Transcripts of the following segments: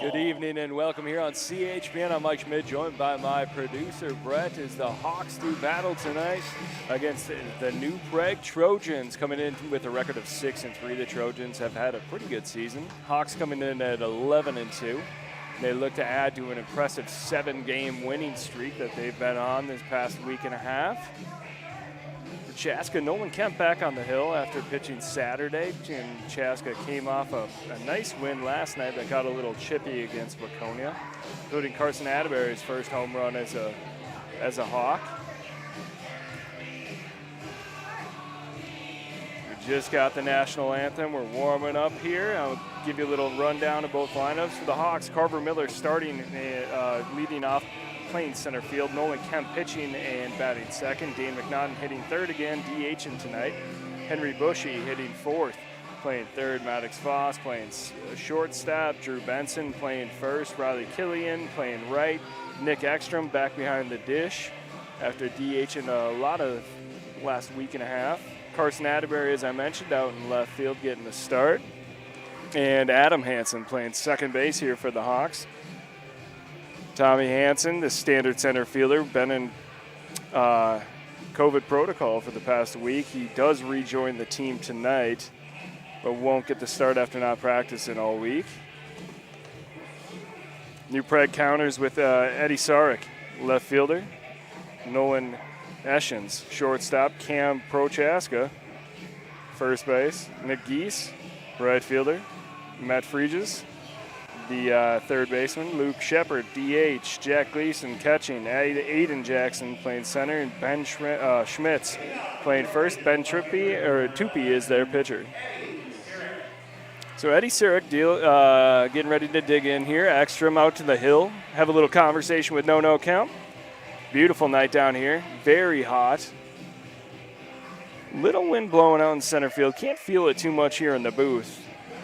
Good evening and welcome here on CHPN. I'm Mike Schmidt, joined by my producer Brett, as the Hawks do battle tonight against the new Prague Trojans, coming in with a record of 6-3. The Trojans have had a pretty good season. Hawks coming in at 11-2. They look to add to an impressive 7-game winning streak that they've been on this past week and a half. For Chaska, Nolan Kemp back on the hill after pitching Saturday, and Chaska came off a nice win last night that got a little chippy against Waconia, including Carson Atterbury's first home run as a Hawk. We just got the national anthem. We're warming up here. I'll give you a little rundown of both lineups. For the Hawks, Carver Miller starting, leading off, playing center field. Nolan Kemp pitching and batting second. Dane McNaughton hitting third again, DHing tonight. Henry Bushy hitting fourth, playing third. Maddox Foss playing shortstop. Drew Benson playing first. Riley Killian playing right. Nick Ekstrom back behind the dish after DHing a lot of last week and a half. Carson Atterbury, as I mentioned, out in left field getting the start. And Adam Hansen playing second base here for the Hawks. Tommy Hansen, the standard center fielder, been in COVID protocol for the past week. He does rejoin the team tonight, but won't get the start after not practicing all week. New Prague counters with Eddie Sarek, left fielder. Nolan Eschens, shortstop. Cam Prochaska, first base. Nick Geese, right fielder. Matt Freeges, the third baseman. Luke Shepard, DH. Jack Gleason catching. Aiden Jackson playing center, and Ben Schmitz playing first. Ben Tupi is their pitcher. So Eddie Sarek getting ready to dig in here. Ekstrom out to the hill. Have a little conversation with No Count. Beautiful night down here. Very hot. Little wind blowing out in center field. Can't feel it too much here in the booth.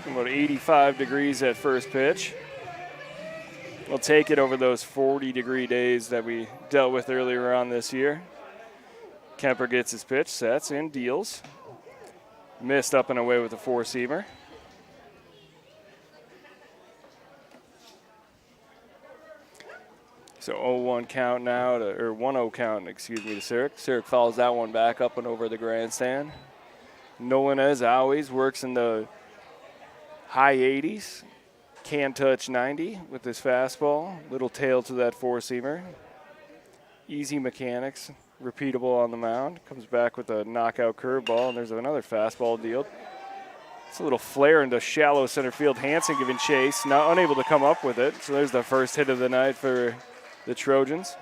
About 85 degrees at first pitch. We'll take it over those 40-degree days that we dealt with earlier on this year. Kemper gets his pitch, sets, and deals. Missed up and away with a four-seamer. So 0-1 count now, or 1-0 count, excuse me, to Sarek. Sarek follows that one back up and over the grandstand. Nolan, as always, works in the high 80s, can touch 90 with his fastball. Little tail to that four-seamer. Easy mechanics, repeatable on the mound. Comes back with a knockout curveball, and there's another fastball deal. It's a little flare into shallow center field. Hansen giving chase, not unable to come up with it. So there's the first hit of the night for the Trojans.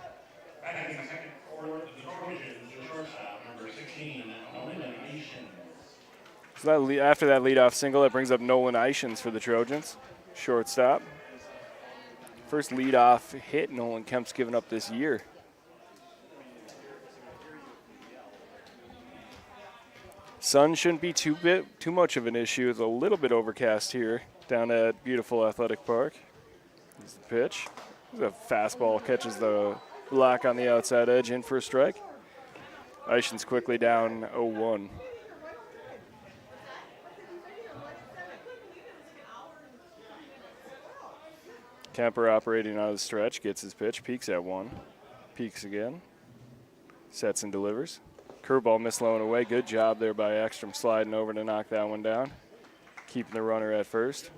So after that leadoff single, that brings up Nolan Eschens for the Trojans, shortstop. First leadoff hit Nolan Kemp's given up this year Sun shouldn't be too much of an issue. It's a little bit overcast here down at beautiful Athletic Park. Here's the pitch. The fastball catches the black on the outside edge, in for a strike. Eichen's quickly down 0-1. Kemper operating out of the stretch, gets his pitch, peeks at one, peeks again, sets and delivers. Curveball missed low and away. Good job there by Ekstrom sliding over to knock that one down, keeping the runner at first.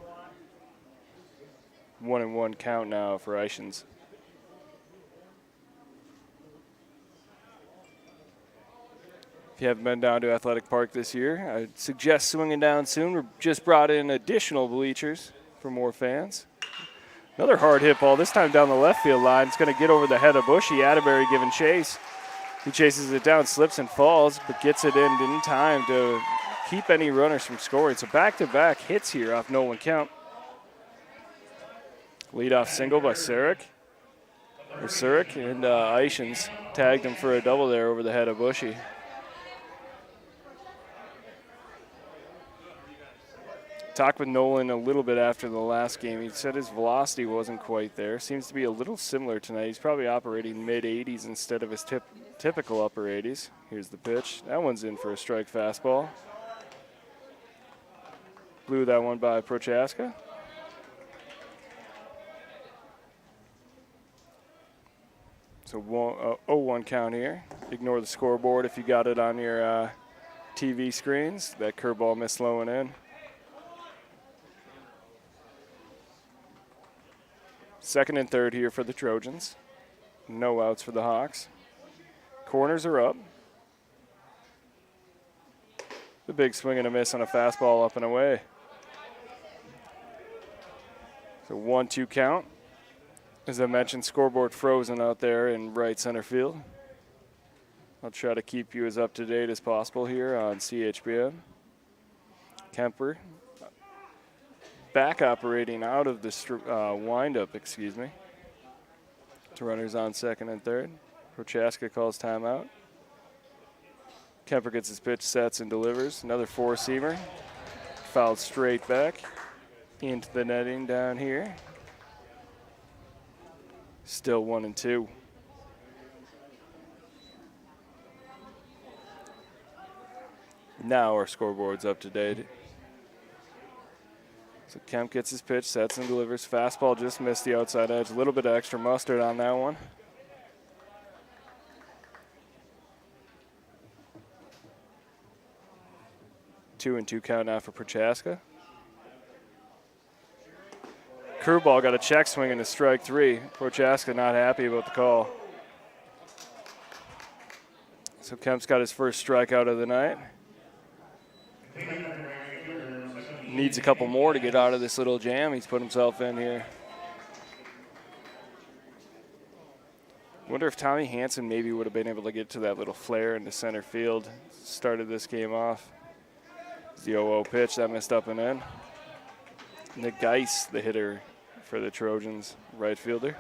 1-1 count now for Eichen's. If you haven't been down to Athletic Park this year, I'd suggest swinging down soon. We just brought in additional bleachers for more fans. Another hard hit ball, this time down the left field line. It's going to get over the head of Bushy. Atterbury giving chase. He chases it down, slips and falls, but gets it in time to keep any runners from scoring. So back-to-back hits here off no one count. Leadoff single by Surik, and Eichen's tagged him for a double there over the head of Bushy. Talked with Nolan a little bit after the last game. He said his velocity wasn't quite there. Seems to be a little similar tonight. He's probably operating mid-80s instead of his typical upper 80s. Here's the pitch. That one's in for a strike fastball. Blew that one by Prochaska. So 0-1 count here. Ignore the scoreboard if you got it on your TV screens. That curveball missed low and in. Second and third here for the Trojans. No outs for the Hawks. Corners are up. The big swing and a miss on a fastball up and away. So 1-2 count. As I mentioned, scoreboard frozen out there in right center field. I'll try to keep you as up to date as possible here on CHBN. Kemper back operating out of the windup, to runners on second and third. Prochaska calls timeout. Kemper gets his pitch, sets and delivers. Another four-seamer. Fouled straight back into the netting down here. Still 1-2. Now our scoreboard's up to date. So Kemp gets his pitch, sets and delivers. Fastball just missed the outside edge. A little bit of extra mustard on that one. 2-2 count now for Prochaska. Curveball got a check swing into strike three. Prochaska not happy about the call. So Kemp's got his first strikeout of the night. Needs a couple more to get out of this little jam he's put himself in here. Wonder if Tommy Hansen maybe would have been able to get to that little flare into center field. Started this game off. The 0-0 pitch that missed up and in. Nick Geis, the hitter for the Trojans, right fielder.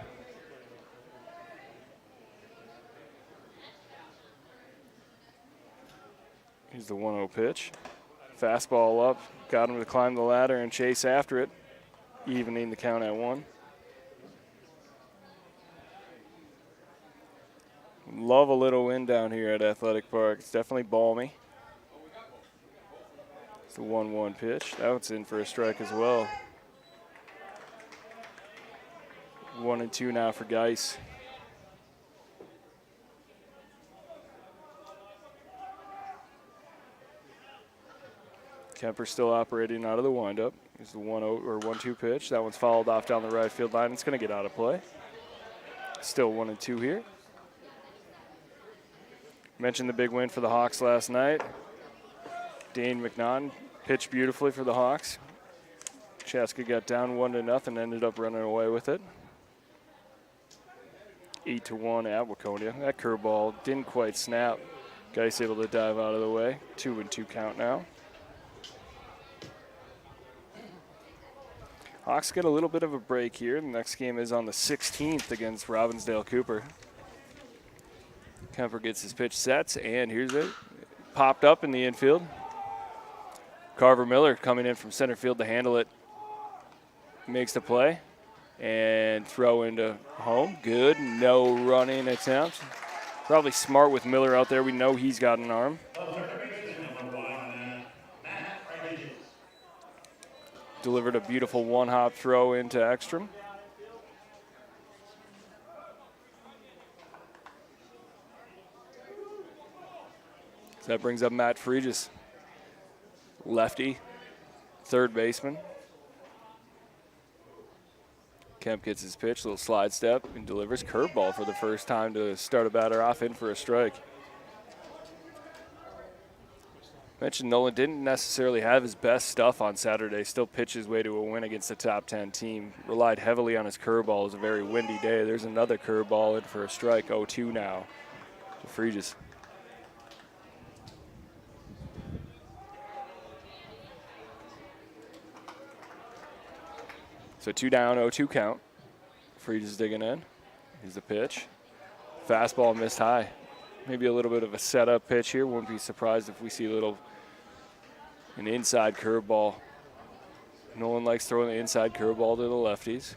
Here's the 1-0 pitch. Fastball up, got him to climb the ladder and chase after it, evening the count at 1. Love a little wind down here at Athletic Park. It's definitely balmy. It's the 1-1 pitch. That one's in for a strike as well. 1-2 now for Geis. Kemper still operating out of the windup. Here's the 1-2 pitch. That one's fouled off down the right field line. It's going to get out of play. Still 1-2 here. Mentioned the big win for the Hawks last night. Dane McNaughton pitched beautifully for the Hawks. Chaska got down 1-0, ended up running away with it. 8-1 at Waconia. That curveball didn't quite snap. Geis able to dive out of the way. 2-2 count now. Hawks get a little bit of a break here. The next game is on the 16th against Robbinsdale Cooper. Kemper gets his pitch sets, and here's it. Popped up in the infield. Carver Miller coming in from center field to handle it. Makes the play and throw into home. Good. No running attempt. Probably smart with Miller out there. We know he's got an arm. Delivered a beautiful one-hop throw into Ekstrom. So that brings up Matt Fregis, lefty, third baseman. Kemp gets his pitch, little slide step, and delivers curveball for the first time to start a batter off in for a strike. Mentioned Nolan didn't necessarily have his best stuff on Saturday, still pitched his way to a win against a top 10 team. Relied heavily on his curveball. It was a very windy day. There's another curveball in for a strike, 0-2 now to Fregis. So 2 down, 0-2 count. Fregis digging in. Here's the pitch. Fastball missed high. Maybe a little bit of a setup pitch here. Wouldn't be surprised if we see an inside curveball. Nolan likes throwing the inside curveball to the lefties.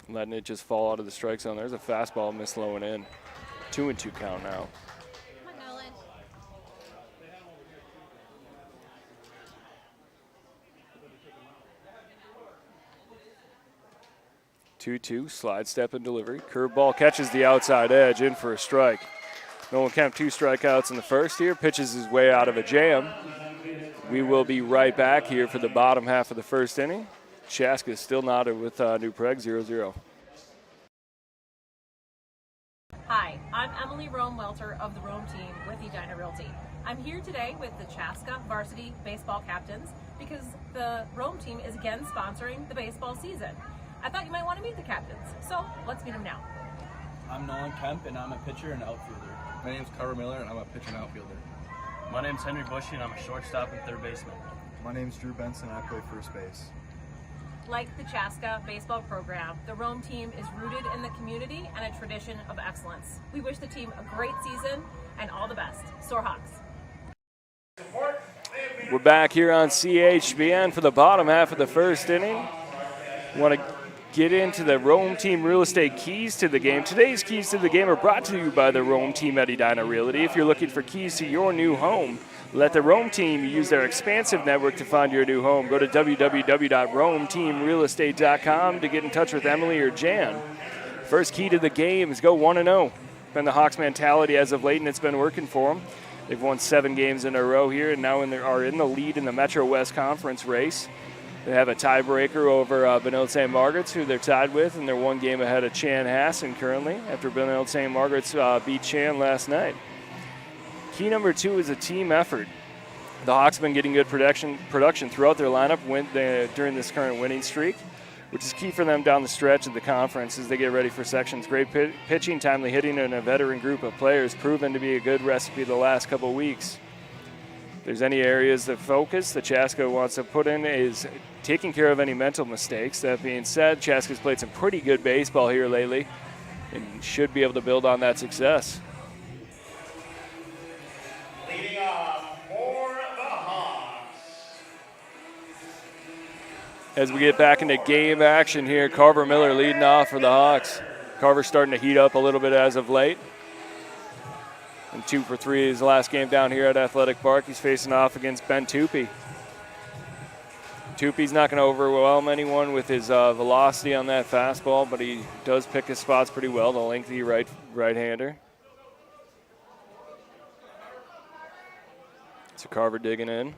Letting it just fall out of the strike zone. There's a fastball missed low and in. 2-2 count now. 2-2, slide step and delivery. Curveball catches the outside edge, in for a strike. Nolan Kemp 2 strikeouts in the first here, pitches his way out of a jam. We will be right back here for the bottom half of the first inning. Chaska is still knotted with New Prague, 0-0. Hi, I'm Emily Rome-Welter of the Rome team with Edina Realty. I'm here today with the Chaska varsity baseball captains because the Rome team is again sponsoring the baseball season. I thought you might want to meet the captains, so let's meet them now. I'm Nolan Kemp, and I'm a pitcher and outfielder. My name's Carver Miller, and I'm a pitcher and outfielder. My name's Henry Bushy, and I'm a shortstop and third baseman. My name's Drew Benson, and I play first base. Like the Chaska baseball program, the Rome team is rooted in the community and a tradition of excellence. We wish the team a great season and all the best. Soar Hawks. We're back here on CHBN for the bottom half of the first inning. Want to get into the Rome team real estate keys to the game. Today's keys to the game are brought to you by the Rome team at Edina Realty. If you're looking for keys to your new home, let the Rome team use their expansive network to find your new home. Go to www.rometeamrealestate.com to get in touch with Emily or Jan. First key to the game is go 1-0. Been the Hawks mentality as of late, and it's been working for them. They've won 7 games in a row here, and now are in the lead in the Metro West Conference race. They have a tiebreaker over Benilde St. Margaret's, who they're tied with, and they're 1 game ahead of Chanhassen currently after Benilde St. Margaret's beat Chan last night. Key number 2 is a team effort. The Hawks have been getting good production throughout their lineup during this current winning streak, which is key for them down the stretch of the conference as they get ready for sections. Great pitching, timely hitting, and a veteran group of players proven to be a good recipe the last couple of weeks. If there's any areas of focus that Chaska wants to put in is taking care of any mental mistakes. That being said, Chaska's played some pretty good baseball here lately and should be able to build on that success. Leading off for the Hawks. As we get back into game action here, Carver Miller leading off for the Hawks. Carver's starting to heat up a little bit as of late. And 2 for 3 his last game down here at Athletic Park. He's facing off against Ben Tupy. Tupy's not going to overwhelm anyone with his velocity on that fastball, but he does pick his spots pretty well, the lengthy right-hander. So Carver digging in.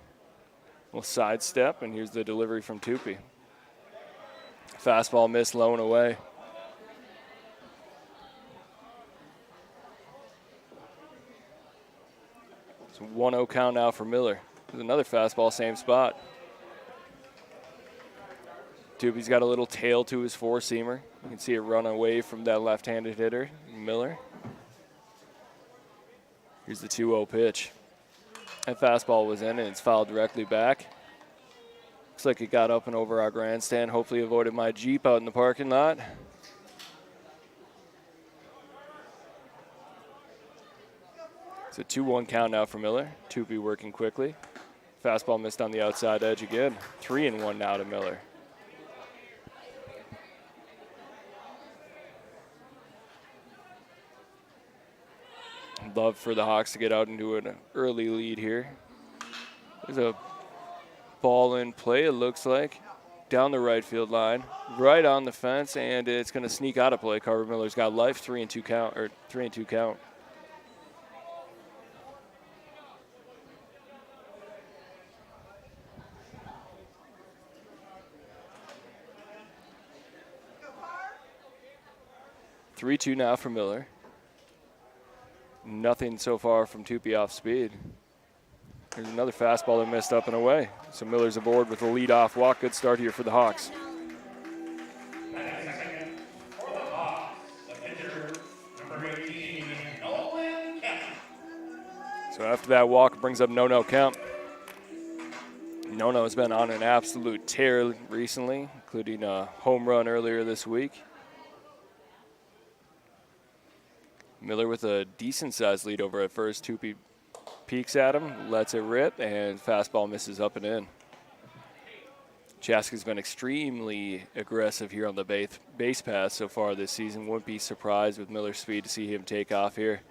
Little sidestep, and here's the delivery from Tupy. Fastball missed low and away. It's a 1-0 count now for Miller. There's another fastball, same spot. Tupy's got a little tail to his four-seamer. You can see it run away from that left-handed hitter, Miller. Here's the 2-0 pitch. That fastball was in, and it's fouled directly back. Looks like it got up and over our grandstand. Hopefully avoided my Jeep out in the parking lot. It's a 2-1 count now for Miller. Tupi working quickly. Fastball missed on the outside edge again. 3-1 now to Miller. Love for the Hawks to get out into an early lead here. There's a ball in play, it looks like, down the right field line, right on the fence, and it's going to sneak out of play. Carver Miller's got life, 3-2 count. Three-two now for Miller. Nothing so far from Tupi off speed. There's another fastball that missed up and away. So Miller's aboard with a lead-off walk. Good start here for the Hawks. For the Hawks, the pitcher, number 18, Nolan Kemp. So after that walk, it brings up no count. Nono's been on an absolute tear recently, including a home run earlier this week. Miller with a decent-sized lead over at first. Tupi peeks at him, lets it rip, and fastball misses up and in. Chaska's been extremely aggressive here on the base pass so far this season. Wouldn't be surprised with Miller's speed to see him take off here.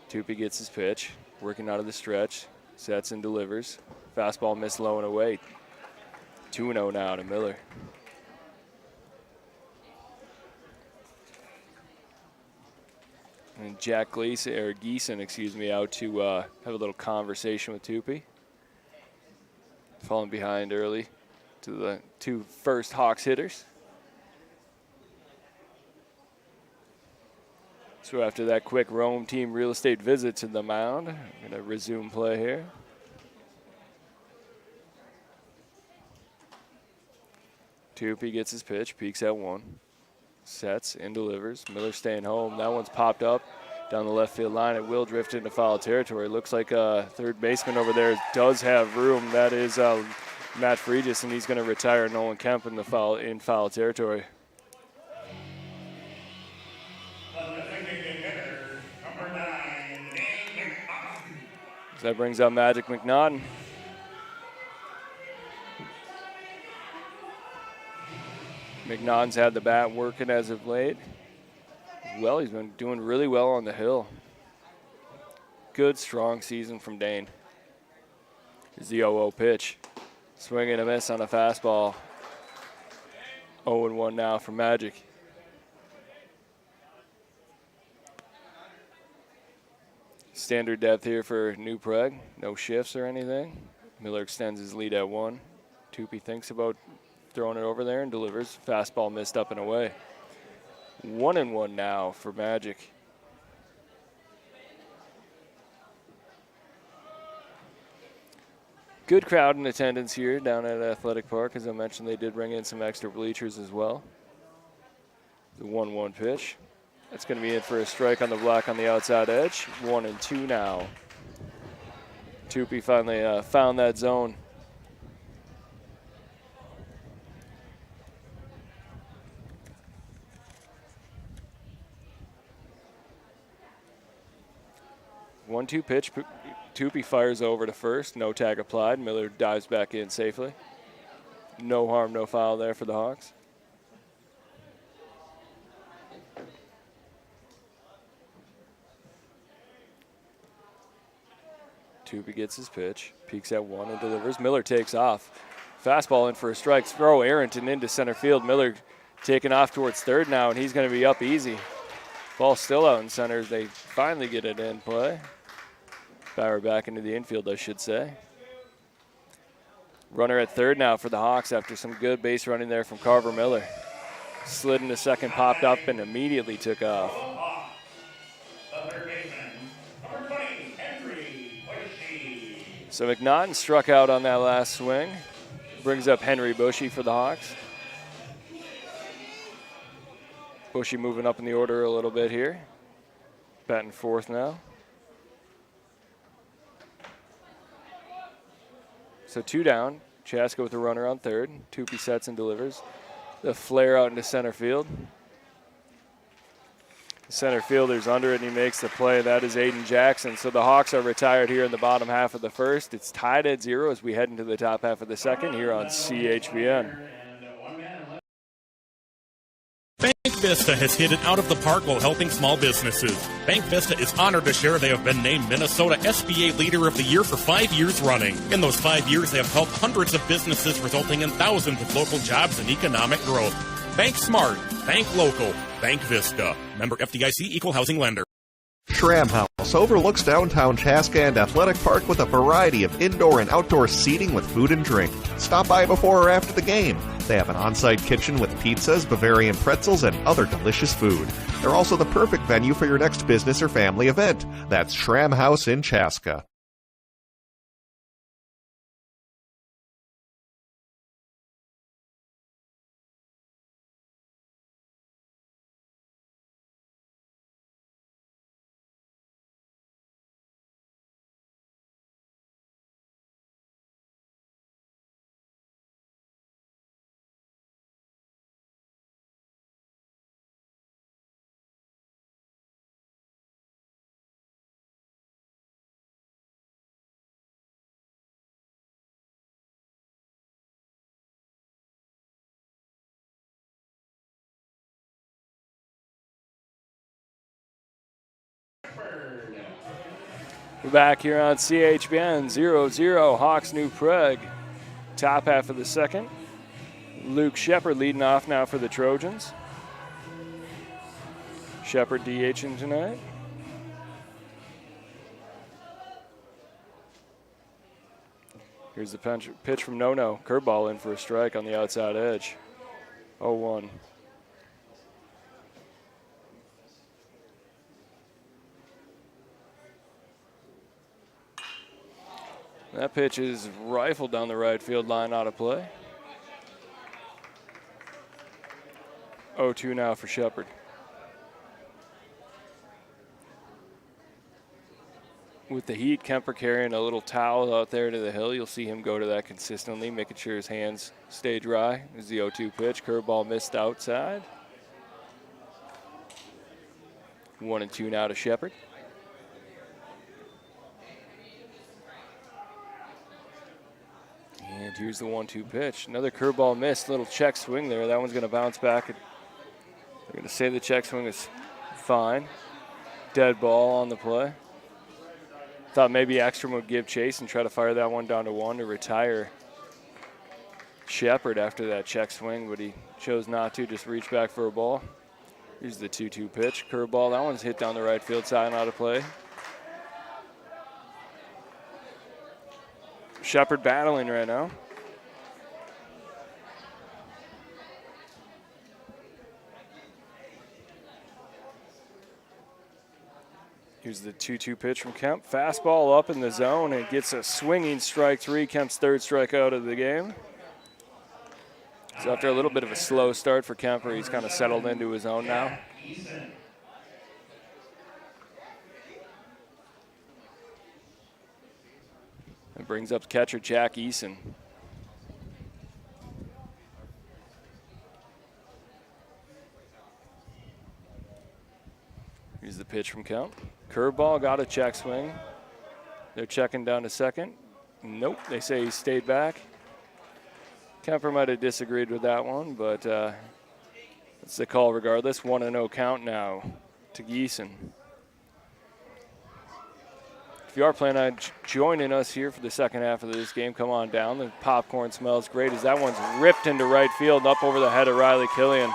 Tupi gets his pitch, working out of the stretch, sets and delivers. Fastball missed low and away. 2-0 now to Miller. And Jack Geeson, out to have a little conversation with Tupi. Falling behind early to the two first Hawks hitters. So after that quick Rome team real estate visit to the mound, I'm going to resume play here. Tupi gets his pitch, peeks at one. Sets and delivers. Miller staying home. That one's popped up down the left field line. It will drift into foul territory. Looks like third baseman over there does have room. That is Matt Fregis, and he's going to retire Nolan Kemp in foul territory. So that brings up Magic McNaughton. McNaughton's had the bat working as of late. Well, he's been doing really well on the hill. Good, strong season from Dane. Here's the 0-0 pitch. Swing and a miss on a fastball. 0-1 now for Magic. Standard depth here for New Prague. No shifts or anything. Miller extends his lead at 1. Tupi thinks about throwing it over there and delivers. Fastball missed up and away. 1-1 now for Magic. Good crowd in attendance here down at Athletic Park. As I mentioned, they did bring in some extra bleachers as well. The 1-1 pitch. That's going to be in for a strike on the block on the outside edge. 1-2 now. Tupi finally found that zone. One-two pitch. Tupi fires over to first. No tag applied. Miller dives back in safely. No harm, no foul there for the Hawks. Tupi gets his pitch. Peeks at 1 and delivers. Miller takes off. Fastball in for a strike. Throw errant and into center field. Miller taking off towards third now, and he's going to be up easy. Ball still out in center. They finally get it in play. Power back into the infield, I should say. Runner at third now for the Hawks after some good base running there from Carver Miller. Slid into second, popped up, and immediately took off. So McNaughton struck out on that last swing. Brings up Henry Bushy for the Hawks. Bushy moving up in the order a little bit here. Batting fourth now. So 2 down. Chaska with a runner on third. Tupi sets and delivers. The flare out into center field. Center fielder's under it, and he makes the play. That is Aiden Jackson. So the Hawks are retired here in the bottom half of the first. It's tied at 0 as we head into the top half of the second here on CHBN. Bank Vista has hit it out of the park while helping small businesses. Bank Vista is honored to share they have been named Minnesota SBA Leader of the Year for 5 years running. In those 5 years, they have helped hundreds of businesses, resulting in thousands of local jobs and economic growth. Bank smart, bank local, Bank Vista. Member FDIC, Equal Housing Lender. Shram House overlooks downtown Chaska and Athletic Park with a variety of indoor and outdoor seating with food and drink. Stop by before or after the game. They have an on-site kitchen with pizzas, Bavarian pretzels, and other delicious food. They're also the perfect venue for your next business or family event. That's Shram House in Chaska. We're back here on CHBN 0-0 Hawks New Prague. Top half of the second. Luke Shepard leading off now for the Trojans. Shepard DHing tonight. Here's the pitch from No-No. Curveball in for a strike on the outside edge. 0-1. That pitch is rifled down the right field line, out of play. 0-2 now for Shepard. With the heat, Kemper carrying a little towel out there to the hill. You'll see him go to that consistently, making sure his hands stay dry. Is the 0-2 pitch. Curveball missed outside. 1-2 now to Shepard. And here's the 1-2 pitch. Another curveball missed. Little check swing there. That one's going to bounce back. They're going to say the check swing is fine. Dead ball on the play. Thought maybe Ekstrom would give chase and try to fire that one down to 1 to retire Shepard after that check swing, but he chose not to, just reach back for a ball. Here's the 2-2 pitch. Curveball. That one's hit down the right field side and out of play. Shepard battling right now. Here's the 2-2 pitch from Kemp. Fastball up in the zone and gets a swinging strike 3. Kemp's third strikeout of the game. So after a little bit of a slow start for Kemper, he's kind of settled into his own now. It brings up catcher Jack Eason. Here's the pitch from Kemp. Curveball, got a check swing. They're checking down to second. Nope, they say he stayed back. Kemper might have disagreed with that one, but it's the call regardless. 1-0 count now to Geeson. If you are planning on joining us here for the second half of this game, come on down. The popcorn smells great as that one's ripped into right field up over the head of Riley Killian.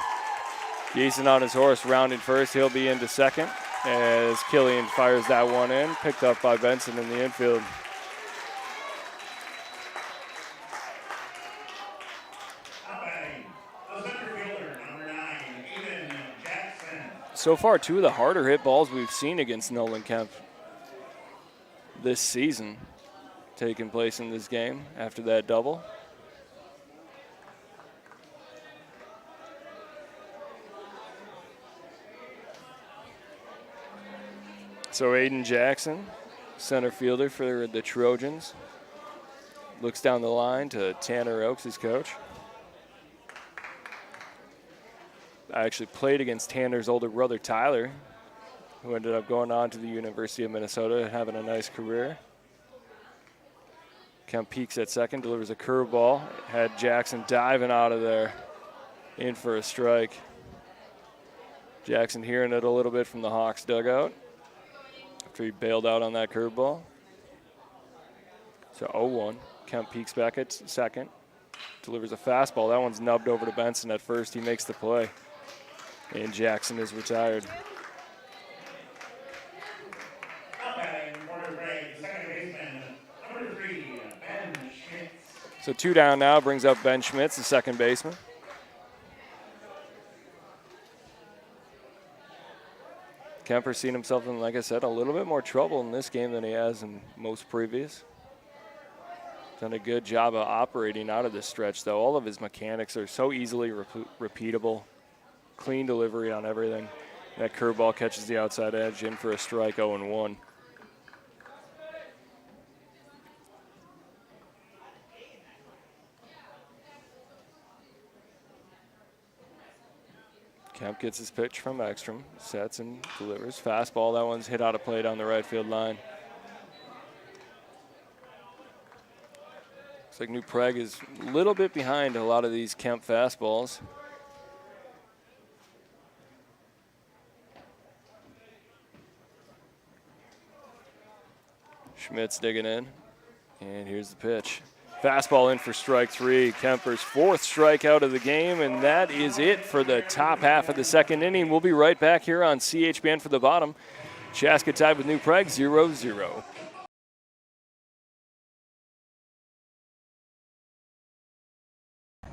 Geeson on his horse, rounding first. He'll be into second as Killian fires that one in. Picked up by Benson in the infield. So far, 2 of the harder hit balls we've seen against Nolan Kemp this season taking place in this game after that double. So Aiden Jackson, center fielder for the Trojans, looks down the line to Tanner Oakes, his coach. I actually played against Tanner's older brother, Tyler, who ended up going on to the University of Minnesota and having a nice career. Kemp peeks at second, delivers a curveball. Had Jackson diving out of there, in for a strike. Jackson hearing it a little bit from the Hawks dugout after he bailed out on that curveball. So 0-1. Kemp peeks back at second, delivers a fastball. That one's nubbed over to Benson at first. He makes the play, and Jackson is retired. So 2 down now, brings up Ben Schmitz, the second baseman. Kemper's seen himself in, like I said, a little bit more trouble in this game than he has in most previous. Done a good job of operating out of this stretch, though. All of his mechanics are so easily repeatable. Clean delivery on everything. That curveball catches the outside edge, in for a strike, 0-1. Kemp gets his pitch from Ekstrom, sets and delivers. Fastball, that one's hit out of play down the right field line. Looks like New Prague is a little bit behind a lot of these Kemp fastballs. Schmitz digging in, and here's the pitch. Fastball in for strike 3. Kemper's 4th strikeout of the game, and that is it for the top half of the second inning. We'll be right back here on CHBN for the bottom. Chaska tied with New Prague 0-0.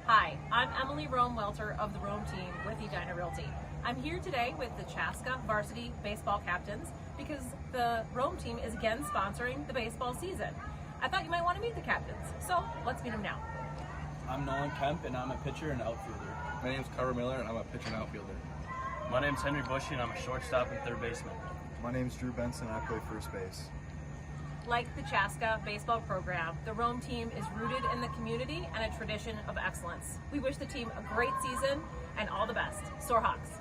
Hi, I'm Emily Rome-Welter of the Rome team with Edina Realty. I'm here today with the Chaska varsity baseball captains because the Rome team is again sponsoring the baseball season. I thought you might want to meet the captains, so let's meet them now. I'm Nolan Kemp, and I'm a pitcher and outfielder. My name's Carver Miller, and I'm a pitcher and outfielder. My name's Henry Bushy, and I'm a shortstop and third baseman. My name's Drew Benson, and I play first base. Like the Chaska baseball program, the Rome team is rooted in the community and a tradition of excellence. We wish the team a great season and all the best. Soar Hawks.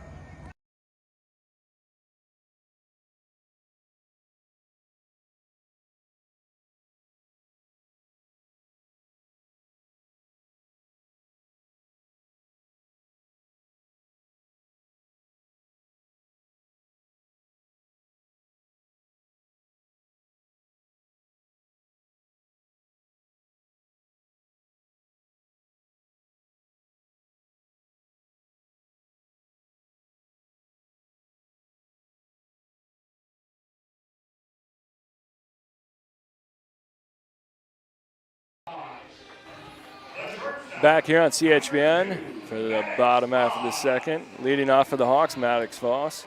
Back here on CHBN for the bottom half of the second. Leading off for the Hawks, Maddox Foss.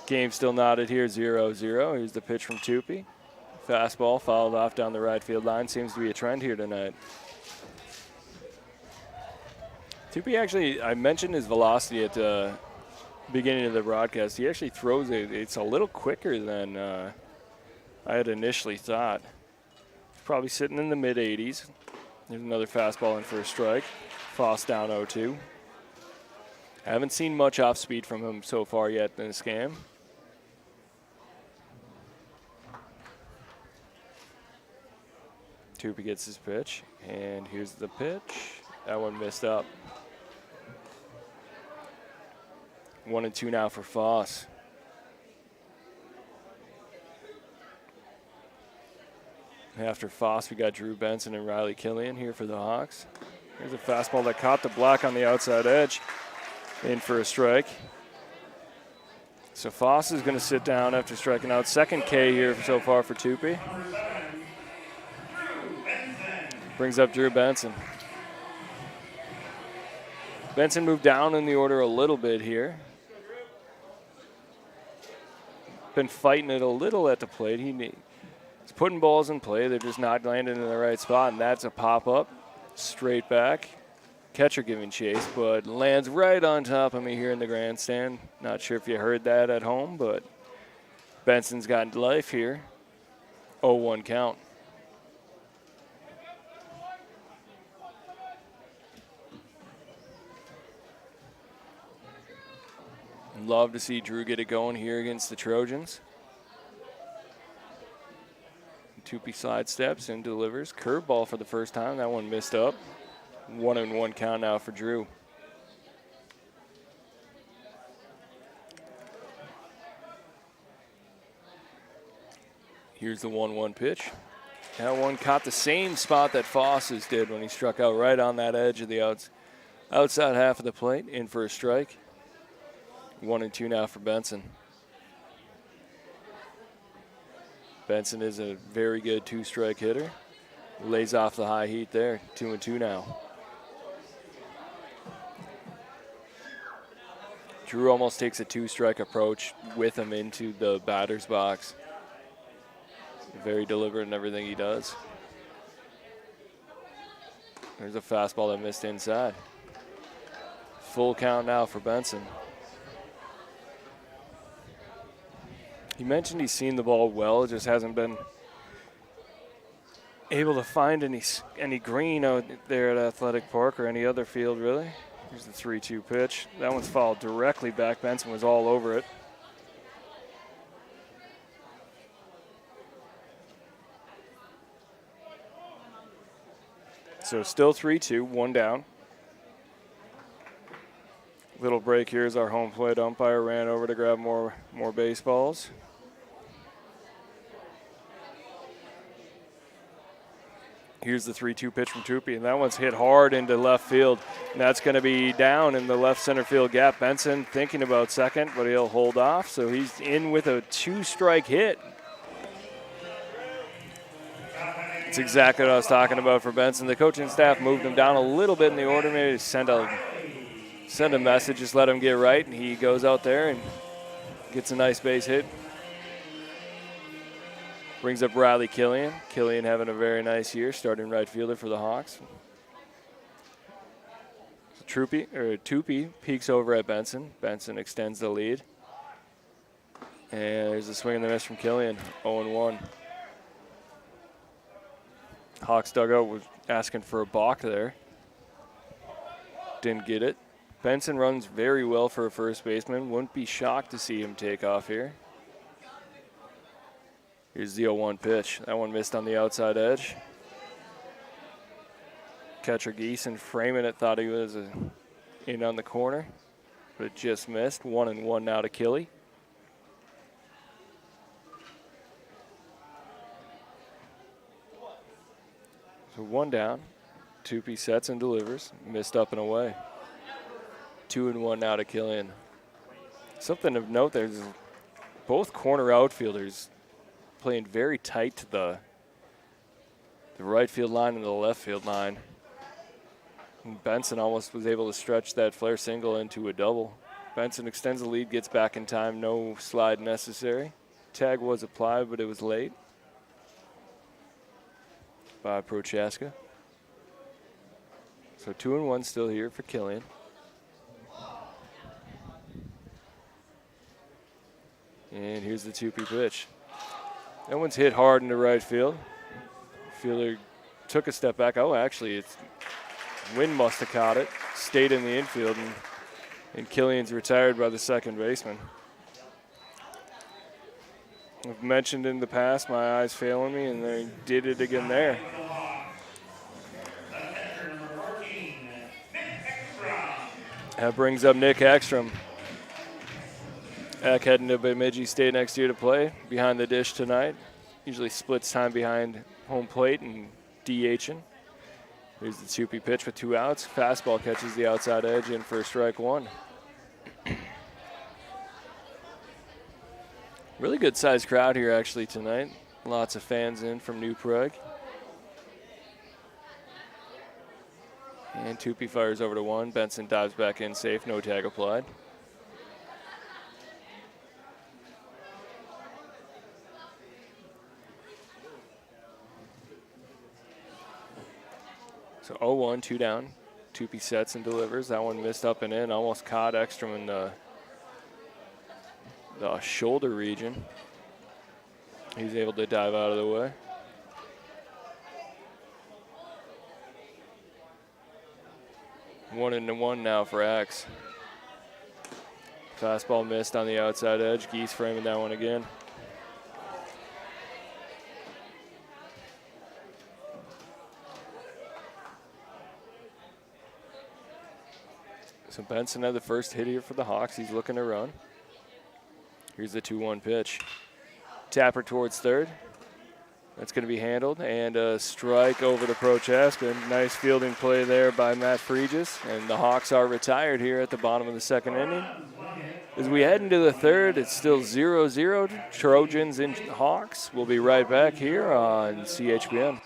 Game still knotted here, 0-0. Here's the pitch from Tupi. Fastball fouled off down the right field line. Seems to be a trend here tonight. Tupi actually, I mentioned his velocity at the beginning of the broadcast. He actually throws it. It's a little quicker than I had initially thought. Probably sitting in the mid-80s. There's another fastball in for a strike. Foss down 0-2. I haven't seen much off speed from him so far yet in this game. Tupi gets his pitch, and here's the pitch. That one missed up. 1-2 now for Foss. After Foss, we got Drew Benson and Riley Killian here for the Hawks. Here's a fastball that caught the block on the outside edge. In for a strike. So Foss is going to sit down after striking out. Second K here so far for Tupi. Brings up Drew Benson. Benson moved down in the order a little bit here. Been fighting it a little at the plate. He's putting balls in play. They're just not landing in the right spot, and that's a pop-up. Straight back. Catcher giving chase, but lands right on top of me here in the grandstand. Not sure if you heard that at home, but Benson's got life here. 0-1 count. love to see Drew get it going here against the Trojans. Tupi sidesteps and delivers. Curveball for the first time. That one missed up. 1-1 count now for Drew. Here's the 1-1 pitch. That one caught the same spot that Foss's did when he struck out, right on that edge of the outside half of the plate, in for a strike. 1-2 now for Benson. Benson is a very good two-strike hitter. Lays off the high heat there. 2-2 now. Drew almost takes a two-strike approach with him into the batter's box. Very deliberate in everything he does. There's a fastball that missed inside. Full count now for Benson. He mentioned he's seen the ball well, just hasn't been able to find any green out there at Athletic Park or any other field, really. Here's the 3-2 pitch. That one's fouled directly back. Benson was all over it. So still 3-2, one down. Little break here as our home plate umpire ran over to grab more baseballs. Here's the 3-2 pitch from Tupi, and that one's hit hard into left field. And that's going to be down in the left center field gap. Benson thinking about second, but he'll hold off. So he's in with a two-strike hit. That's exactly what I was talking about for Benson. The coaching staff moved him down a little bit in the order, maybe to send a message, just let him get right. And he goes out there and gets a nice base hit. Brings up Riley Killian. Killian having a very nice year, starting right fielder for the Hawks. Tupi peeks over at Benson. Benson extends the lead. And there's a swing and a miss from Killian, 0-1. Hawks dugout was asking for a balk there. Didn't get it. Benson runs very well for a first baseman. Wouldn't be shocked to see him take off here. Here's the 0-1 pitch. That one missed on the outside edge. Catcher Geeson framing it, thought he was in on the corner, but it just missed. 1-1 now to Killy. So one down. Tupi sets and delivers. Missed up and away. 2-1 now to Killian. Something of note there is both corner outfielders playing very tight to the right field line and the left field line. And Benson almost was able to stretch that flare single into a double. Benson extends the lead, gets back in time, no slide necessary. Tag was applied, but it was late by Pro Chaska. So 2-1 still here for Killian. And here's the Tupi pitch. That one's hit hard into right field. Fielder took a step back. Oh, actually, wind must have caught it. Stayed in the infield, and Killian's retired by the second baseman. I've mentioned in the past my eyes failing me, and they did it again there. That brings up Nick Ekstrom. Eck heading to Bemidji State next year to play behind the dish tonight. Usually splits time behind home plate and DHing. Here's the Tupi pitch with 2 outs. Fastball catches the outside edge in for strike one. Really good sized crowd here actually tonight. Lots of fans in from New Prague. And Tupi fires over to 1. Benson dives back in safe, no tag applied. So 0-1, 2 down. Tupi sets and delivers. That one missed up and in. Almost caught Ekstrom in the shoulder region. He's able to dive out of the way. One and one now for X. Fastball missed on the outside edge. Geese framing that one again. So Benson had the first hit here for the Hawks. He's looking to run. Here's the 2-1 pitch. Tapper towards third. That's going to be handled, and a strike over to Chaska. Nice fielding play there by Matt Fregis, and the Hawks are retired here at the bottom of the second inning. As we head into the third, it's still 0-0. Trojans and Hawks. We'll be right back here on CHBN.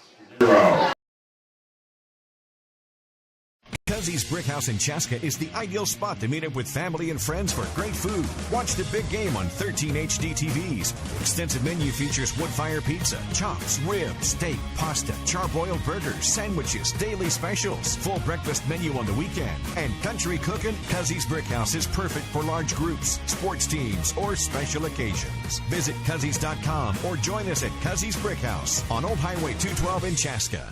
Cuzzy's Brick House in Chaska is the ideal spot to meet up with family and friends for great food. Watch the big game on 13 HD TVs. Extensive menu features wood fire pizza, chops, ribs, steak, pasta, charbroiled burgers, sandwiches, daily specials, full breakfast menu on the weekend, and country cooking. Cuzzy's Brick House is perfect for large groups, sports teams, or special occasions. Visit Cuzzies.com or join us at Cuzzy's Brick House on Old Highway 212 in Chaska.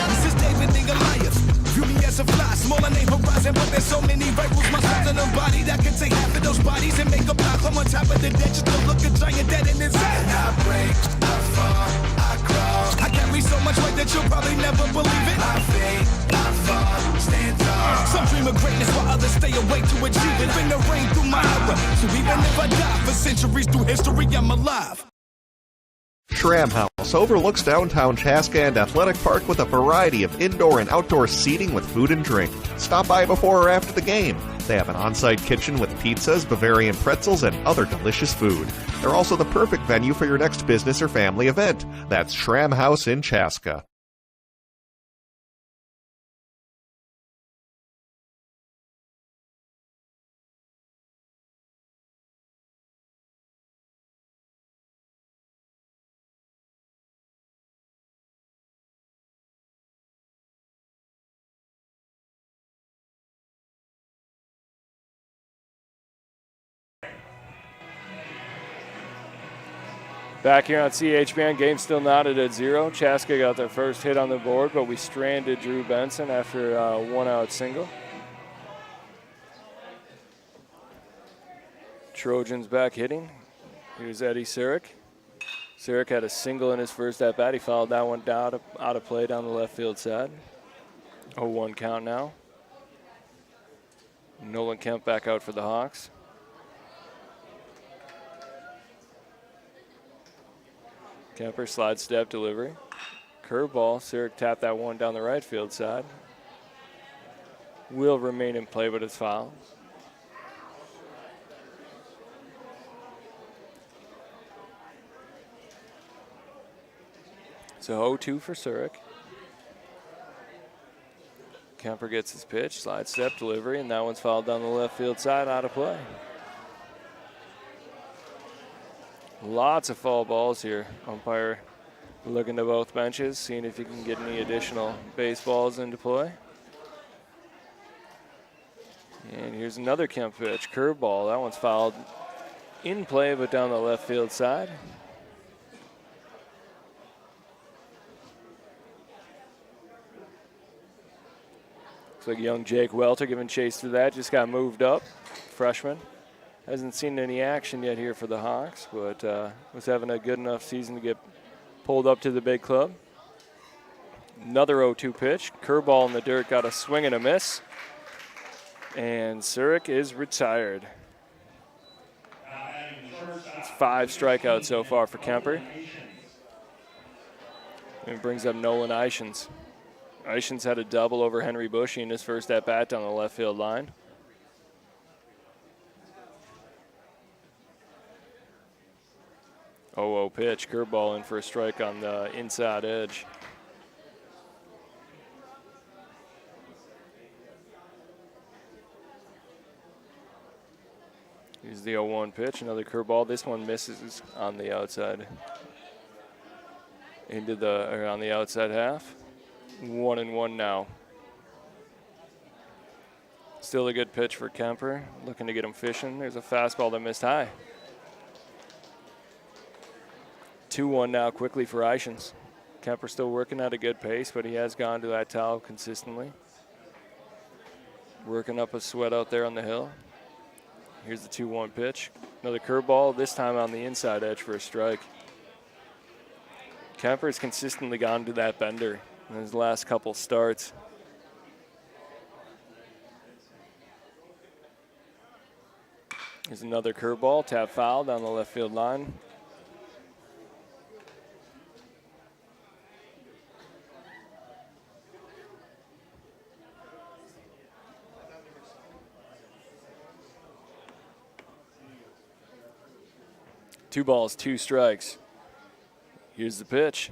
This is David the Goliath. View me as a fly, smaller name horizon, but there's so many rifles my size in a body that can take half of those bodies and make a block. I'm on top of the dead, just to look a giant dead in his head. I break, I fall, I crawl. I carry so much weight that you'll probably never believe it. I fade, I fall, stand tall. Some dream of greatness while others stay awake to achieve it. Bring the rain through my era, so even if I die for centuries through history, I'm alive. Shram House overlooks downtown Chaska and Athletic Park with a variety of indoor and outdoor seating with food and drink. Stop by before or after the game. They have an on-site kitchen with pizzas, Bavarian pretzels, and other delicious food. They're also the perfect venue for your next business or family event. That's Shram House in Chaska. Back here on CHBN, game still knotted at 0. Chaska got their first hit on the board, but we stranded Drew Benson after a one-out single. Trojans back hitting. Here's Eddie Surik. Surik had a single in his first at-bat. He fouled that one down out of play down the left field side. 0-1 count now. Nolan Kemp back out for the Hawks. Kemper slide step delivery. Curveball. Surik tapped that one down the right field side. Will remain in play, but it's foul. So 0-2 for Surik. Kemper gets his pitch, slide step delivery, and that one's fouled down the left field side, out of play. Lots of foul balls here. Umpire looking to both benches, seeing if he can get any additional baseballs into play. And here's another Kemp pitch, curveball. That one's fouled in play, but down the left field side. Looks like young Jake Welter giving chase through that. Just got moved up, freshman. Hasn't seen any action yet here for the Hawks, but was having a good enough season to get pulled up to the big club. Another 0-2 pitch. Curveball in the dirt, got a swing and a miss. And Surik is retired. It's 5 strikeouts so far for Kemper. And brings up Nolan Ishins. Ishins had a double over Henry Bushy in his first at-bat down the left field line. 0-0 pitch, curveball in for a strike on the inside edge. Here's the 0-1 pitch, another curveball. This one misses on the outside. On the outside half. 1-1 now. Still a good pitch for Kemper, looking to get him fishing. There's a fastball that missed high. 2-1 now quickly for Ishins. Kemper still working at a good pace, but he has gone to that towel consistently. Working up a sweat out there on the hill. Here's the 2-1 pitch. Another curveball, this time on the inside edge for a strike. Kemper's consistently gone to that bender in his last couple starts. Here's another curveball, tap foul down the left field line. Two balls, two strikes. Here's the pitch.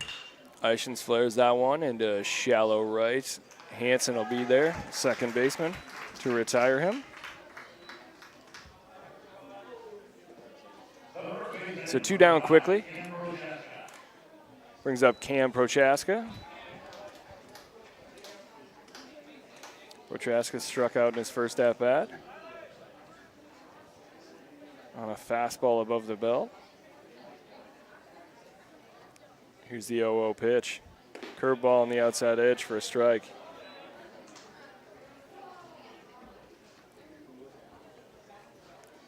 Ishins flares that one into shallow right. Hansen will be there, second baseman, to retire him. So 2 down quickly. Brings up Cam Prochaska. Prochaska struck out in his first at-bat on a fastball above the belt. Here's the 0-0 pitch. Curveball on the outside edge for a strike.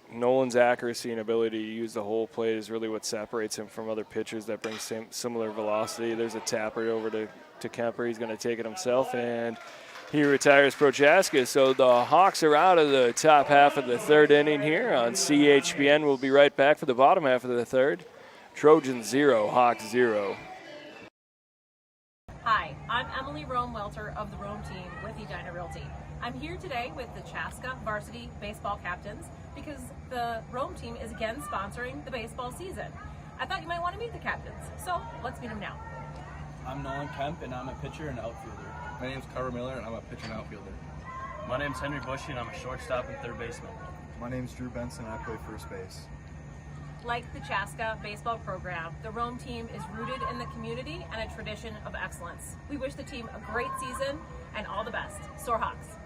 Nolan's accuracy and ability to use the whole plate is really what separates him from other pitchers that bring similar velocity. There's a tapper over to Kemper. He's going to take it himself, and he retires Prochaska. So the Hawks are out of the top half of the third inning here on CHPN. We'll be right back for the bottom half of the third. Trojans 0, Hawks 0. Hi, I'm Emily Rome-Welter of the Rome team with Edina Realty. I'm here today with the Chaska varsity baseball captains because the Rome team is again sponsoring the baseball season. I thought you might want to meet the captains, so let's meet them now. I'm Nolan Kemp, and I'm a pitcher and outfielder. My name's Carver Miller, and I'm a pitcher and outfielder. My name's Henry Bushy, and I'm a shortstop and third baseman. My name's Drew Benson, and I play first base. Like the Chaska baseball program, the Rome team is rooted in the community and a tradition of excellence. We wish the team a great season and all the best. Soar Hawks.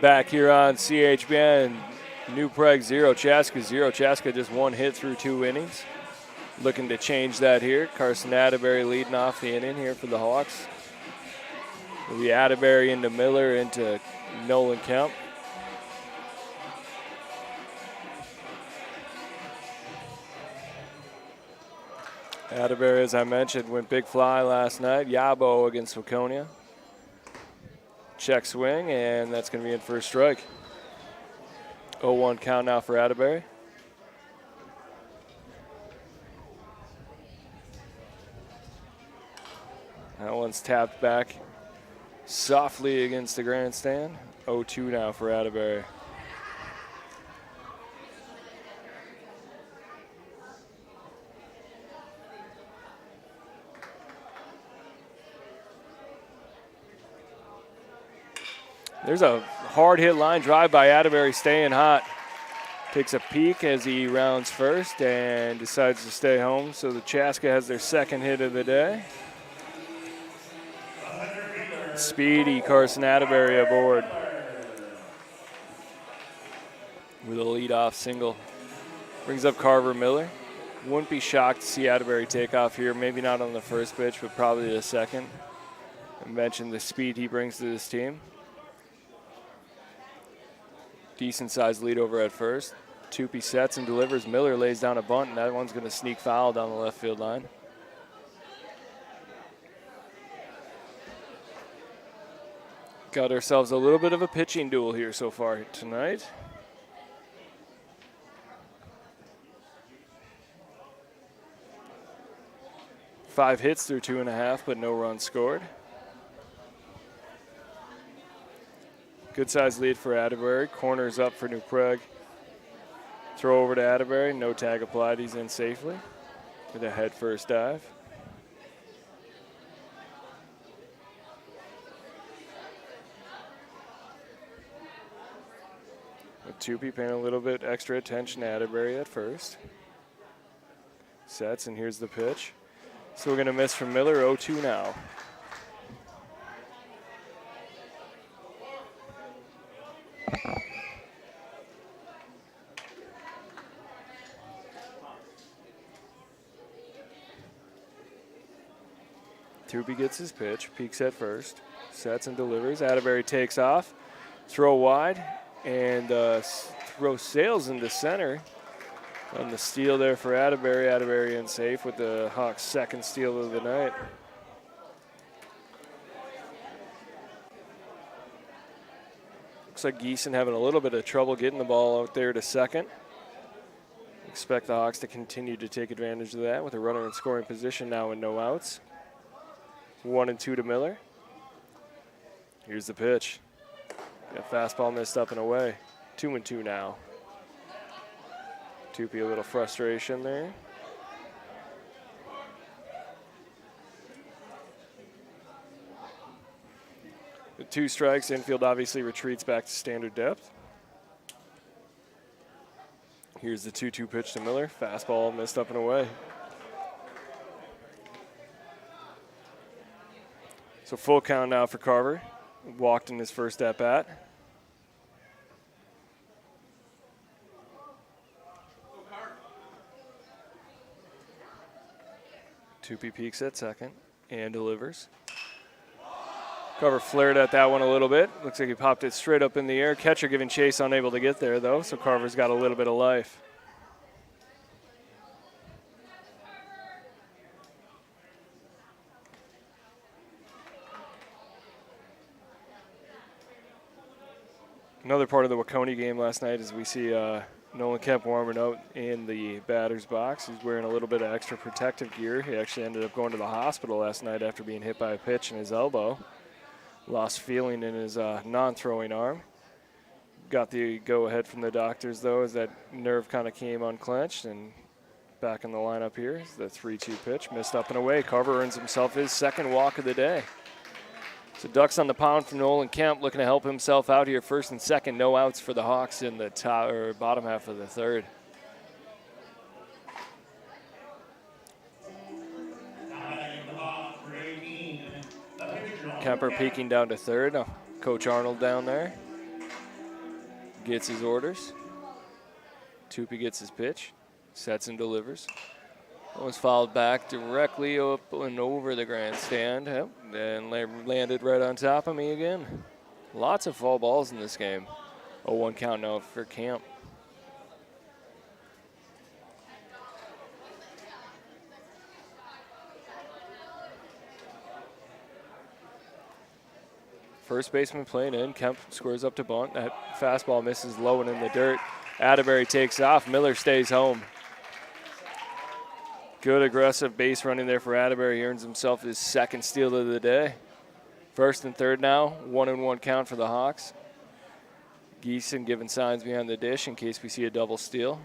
Back here on CHBN, New Prague 0, Chaska 0. Chaska just 1 hit through 2 innings. Looking to change that here. Carson Atterbury leading off the inning here for the Hawks. It'll be Atterbury into Miller into Nolan Kemp. Atterbury, as I mentioned, went big fly last night. Yabo against Waconia. Check swing, and that's going to be in for a strike. 0-1 count now for Atterbury. That one's tapped back softly against the grandstand. 0-2 now for Atterbury. There's a hard hit line drive by Atterbury, staying hot. Takes a peek as he rounds first and decides to stay home. So the Chaska has their second hit of the day. Speedy Carson Atterbury aboard with a leadoff single. Brings up Carver Miller. Wouldn't be shocked to see Atterbury take off here. Maybe not on the first pitch, but probably the second. I mentioned the speed he brings to this team. Decent sized lead over at first. Tupi sets and delivers. Miller lays down a bunt, and that one's going to sneak foul down the left field line. Got ourselves a little bit of a pitching duel here so far tonight. 5 hits through 2.5, but no runs scored. Good size lead for Atterbury. Corners up for New Prague. Throw over to Atterbury. No tag applied. He's in safely with a head first dive. With Tupi paying a little bit extra attention to Atterbury at first. Sets, and here's the pitch. So we're going to miss from Miller, 0-2 now. Tupi gets his pitch, peeks at first, sets and delivers. Atterbury takes off, throw wide, and throw sails into center. On the steal there for Atterbury. Atterbury in safe with the Hawks' second steal of the night. Looks like Geeson having a little bit of trouble getting the ball out there to second. Expect the Hawks to continue to take advantage of that with a runner in scoring position now and no outs. 1-2 to Miller. Here's the pitch. Got fastball missed up and away. 2-2 now. Tupi a little frustration there. With 2 strikes, infield obviously retreats back to standard depth. Here's the 2-2 pitch to Miller. Fastball missed up and away. So full count now for Carver. Walked in his first at-bat. Tupi peeks at second and delivers. Carver flared at that one a little bit. Looks like he popped it straight up in the air. Catcher giving chase, unable to get there though, so Carver's got a little bit of life. Another part of the Waconie game last night is we see Nolan Kemp warming up in the batter's box. He's wearing a little bit of extra protective gear. He actually ended up going to the hospital last night after being hit by a pitch in his elbow. Lost feeling in his non-throwing arm. Got the go-ahead from the doctors, though, as that nerve kind of came unclenched. And back in the lineup here is the 3-2 pitch. Missed up and away. Carver earns himself his second walk of the day. So Ducks on the pound from Nolan Kemp, looking to help himself out here. First and second, no outs for the Hawks in the top or bottom half of the third. Kemper peeking down to third. Coach Arnold down there gets his orders. Tupi gets his pitch, sets and delivers. Was fouled back directly up and over the grandstand. Yep, and landed right on top of me again. Lots of foul balls in this game. 0-1 count now for Camp. First baseman playing in. Kemp squares up to bunt. That fastball misses low and in the dirt. Atterbury takes off. Miller stays home. Good aggressive base running there for Atterbury. He earns himself his second steal of the day. First and third now, 1-1 count for the Hawks. Geeson giving signs behind the dish in case we see a double steal.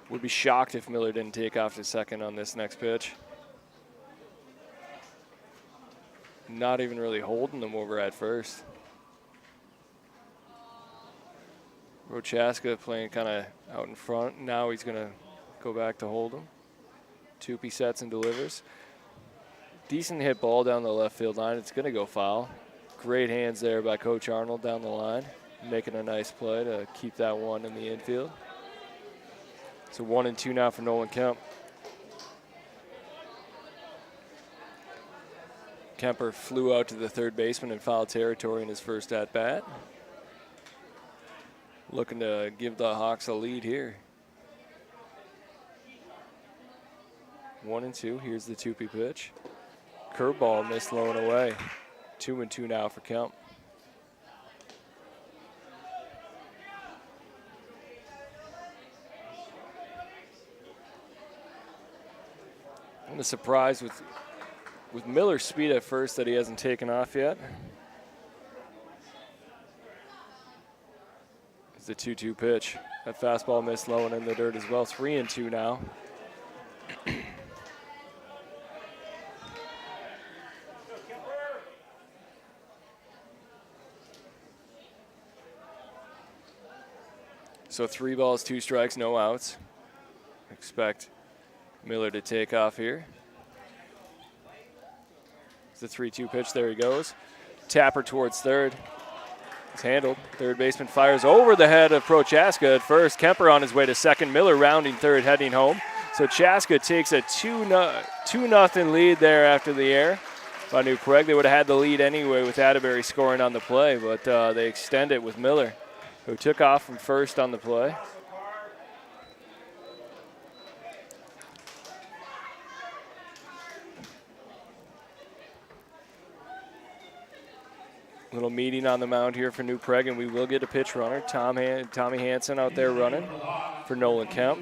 Would be shocked if Miller didn't take off to second on this next pitch. Not even really holding them over at first. Chaska playing kind of out in front. Now he's going to go back to hold him. Tupi sets and delivers. Decent hit ball down the left field line. It's going to go foul. Great hands there by Coach Arnold down the line, making a nice play to keep that one in the infield. So 1-2 now for Nolan Kemp. Kemper flew out to the third baseman in foul territory in his first at-bat. Looking to give the Hawks a lead here. 1-2. Here's the Tupi pitch. Curveball missed low and away. 2-2 now for Kemp. I'm surprised with Miller's speed at first that he hasn't taken off yet. It's the 2-2 pitch. That fastball missed low and in the dirt as well. 3-2 now. So 3 balls, 2 strikes, no outs. Expect Miller to take off here. It's the 3-2 pitch. There he goes. Tapper towards third. It's handled. Third baseman fires over the head of Chaska at first. Kemper on his way to second. Miller rounding third, heading home. So Chaska takes a 2-0 lead there after the air by New Prague. They would have had the lead anyway with Atterbury scoring on the play, but they extend it with Miller, who took off from first on the play. Little meeting on the mound here for New Prague, and we will get a pitch runner. Tommy Hansen out there running for Nolan Kemp.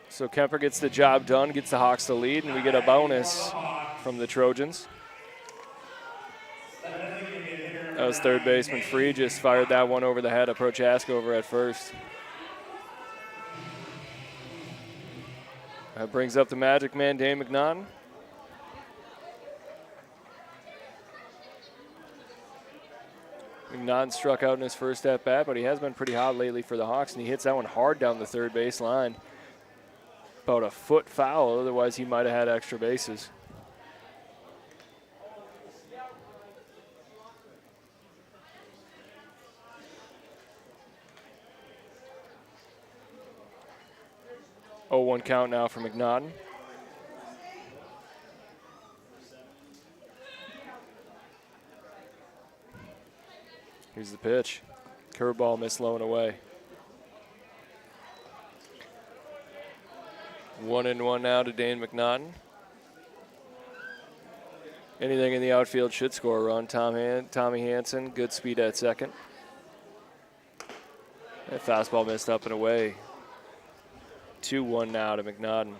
So Kemper gets the job done, gets the Hawks the lead, and we get a bonus from the Trojans. That was third baseman Free, just fired that one over the head of Chaska over at first. That brings up the Magic Man, Dane McNaughton. McNaughton struck out in his first at-bat, but he has been pretty hot lately for the Hawks, and he hits that one hard down the third base line. About a foot foul, otherwise he might have had extra bases. Oh, 1 count now for McNaughton. Here's the pitch. Curveball missed low and away. 1-1 now to Dane McNaughton. Anything in the outfield should score a run. Tommy Hansen, good speed at second. That fastball missed up and away. 2-1 now to McNaughton.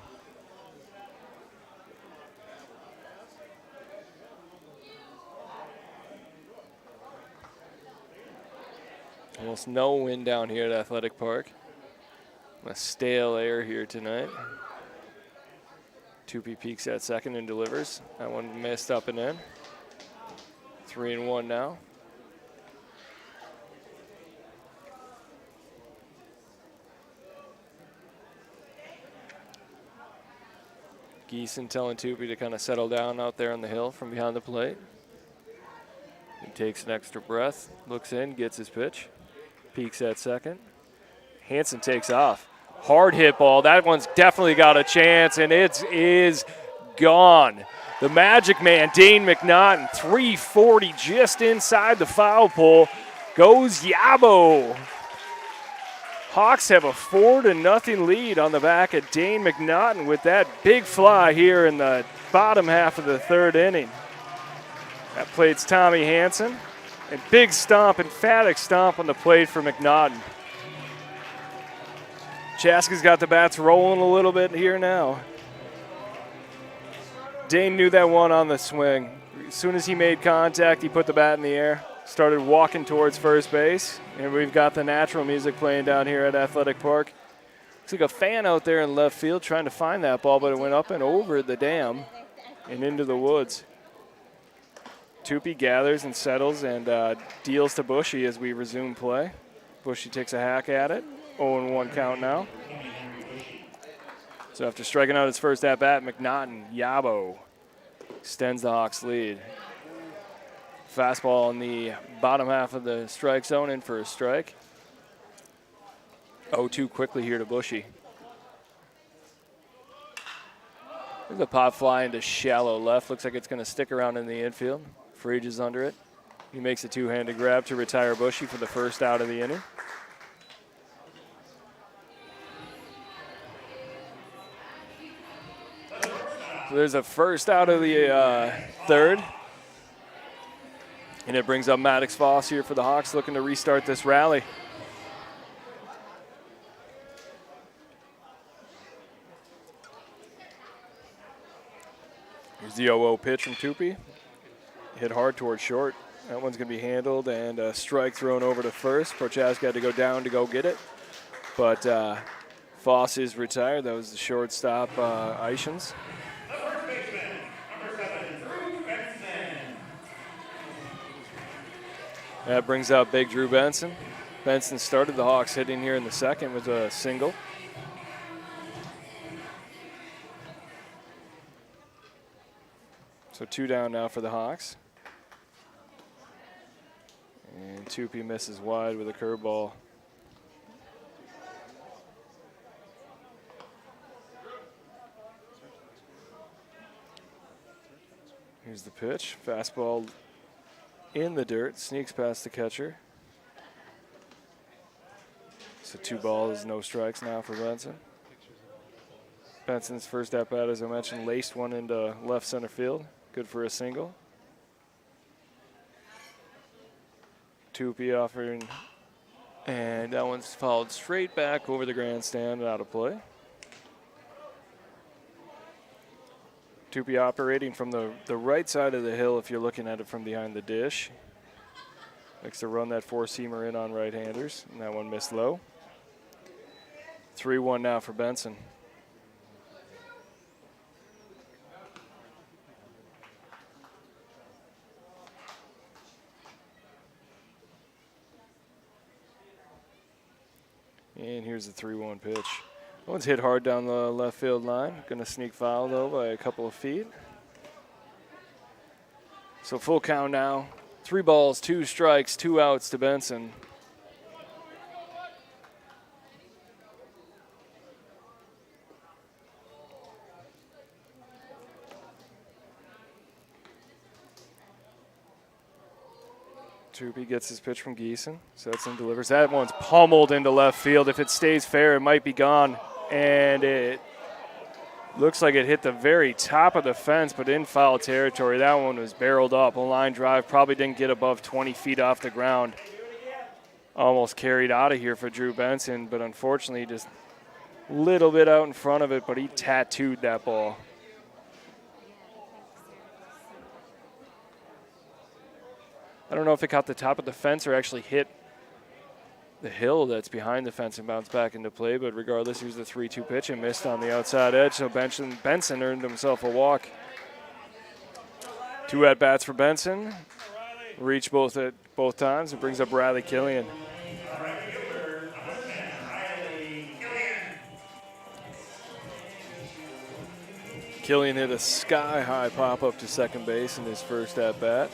Almost no wind down here at Athletic Park. A stale air here tonight. Tupi peaks at second and delivers. That one missed up and in. 3-1 now. Geeson telling Tupi to kind of settle down out there on the hill from behind the plate. He takes an extra breath, looks in, gets his pitch. Peaks at second. Hansen takes off. Hard hit ball. That one's definitely got a chance, and it is gone. The Magic Man, Dane McNaughton, 340 just inside the foul pole. Goes Yabo. Hawks have a 4-0 lead on the back of Dane McNaughton with that big fly here in the bottom half of the third inning. That plate's Tommy Hansen. And big stomp, emphatic stomp on the plate for McNaughton. Chaska's got the bats rolling a little bit here now. Dane knew that one on the swing. As soon as he made contact, he put the bat in the air, started walking towards first base, and we've got the natural music playing down here at Athletic Park. Looks like a fan out there in left field trying to find that ball, but it went up and over the dam and into the woods. Tupi gathers and settles and deals to Bushy as we resume play. Bushy takes a hack at it. 0-1 count now. So after striking out his first at-bat, McNaughton, Yabo, extends the Hawks' lead. Fastball in the bottom half of the strike zone, in for a strike. 0-2 quickly here to Bushy. There's a pop fly into shallow left. Looks like it's going to stick around in the infield. Frege is under it. He makes a two-handed grab to retire Bushy for the first out of the inning. So there's a first out of the third. And it brings up Maddox Voss here for the Hawks, looking to restart this rally. Here's the 0-0 pitch from Tupi. Hit hard towards short. That one's going to be handled, and a strike thrown over to first. Chaska had to go down to go get it. But Foss is retired. That was the shortstop, Ishans. The first baseman, number 7, Drew Benson. That brings out big Drew Benson. Benson started the Hawks hitting here in the second with a single. So 2 down now for the Hawks. And Tupi misses wide with a curveball. Here's the pitch. Fastball in the dirt. Sneaks past the catcher. So 2 balls, no strikes now for Benson. Benson's first at bat, as I mentioned, laced one into left center field. Good for a single. Tupi offering, and that one's fouled straight back over the grandstand and out of play. Tupi operating from the right side of the hill if you're looking at it from behind the dish. Likes to run that 4-seamer in on right-handers, and that one missed low. 3-1 now for Benson. And here's the 3-1 pitch. That one's hit hard down the left field line. Going to sneak foul, though, by a couple of feet. So full count now. 3 balls, 2 strikes, 2 outs to Benson. Tupi gets his pitch from Geeson, sets and delivers. That one's pummeled into left field. If it stays fair, it might be gone. And it looks like it hit the very top of the fence, but in foul territory. That one was barreled up. A line drive, probably didn't get above 20 feet off the ground. Almost carried out of here for Drew Benson, but unfortunately just a little bit out in front of it, but he tattooed that ball. I don't know if it caught the top of the fence or actually hit the hill that's behind the fence and bounced back into play, but regardless, here's the 3-2 pitch and missed on the outside edge, so Benson earned himself a walk. 2 at-bats for Benson. Reach both times. It brings up Riley Killian. Killian hit a sky-high pop-up to second base in his first at-bat.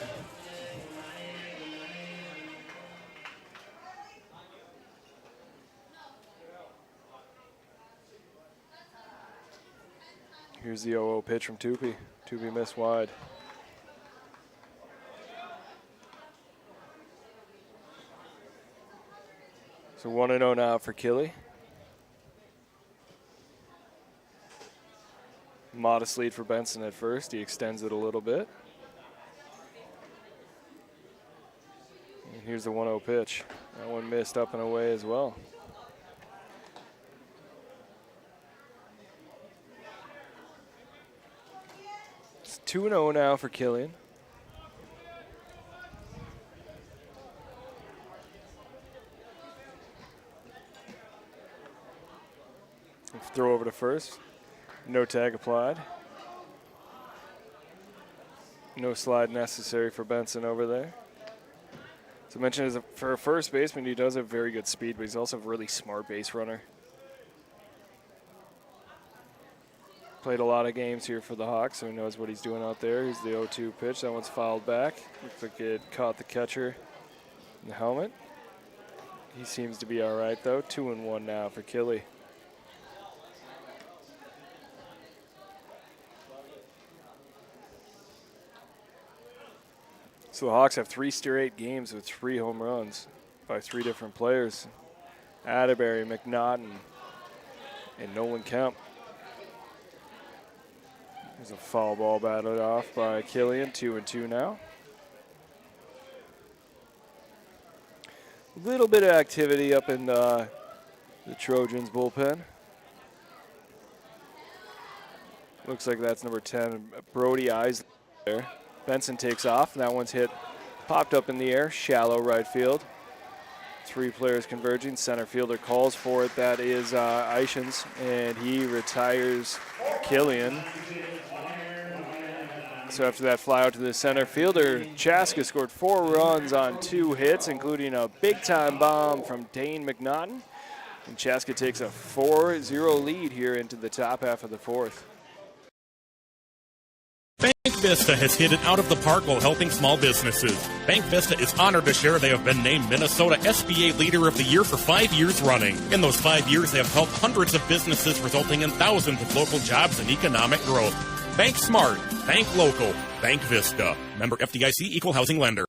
Here's the 0-0 pitch from Tupi. Tupi missed wide. So 1-0 now for Killy. Modest lead for Benson at first. He extends it a little bit. And here's the 1-0 pitch. That one missed up and away as well. It's 2-0 now for Killian. Throw over to first. No tag applied. No slide necessary for Benson over there. So I mentioned for a first baseman, he does have very good speed, but he's also a really smart base runner. Played a lot of games here for the Hawks, so he knows what he's doing out there. Here's the 0-2 pitch. That one's fouled back. Looks like it caught the catcher in the helmet. He seems to be all right, though. 2-1 now for Killy. So the Hawks have 3 straight games with 3 home runs by 3 different players. Atterbury, McNaughton, and Nolan Kemp. There's a foul ball batted off by Killian, 2-2 now. A little bit of activity up in the Trojans bullpen. Looks like that's number 10, Brody Eyes there. Benson takes off. That one's hit, popped up in the air, shallow right field. 3 players converging. Center fielder calls for it. That is Ishins, and he retires Killian. So after that fly out to the center fielder, Chaska scored 4 runs on 2 hits, including a big-time bomb from Dane McNaughton. And Chaska takes a 4-0 lead here into the top half of the 4th. Bank Vista has hit it out of the park while helping small businesses. Bank Vista is honored to share they have been named Minnesota SBA Leader of the Year for 5 years running. In those 5 years, they have helped hundreds of businesses, resulting in thousands of local jobs and economic growth. Bank smart, bank local, Bank Vista. Member FDIC, Equal Housing Lender.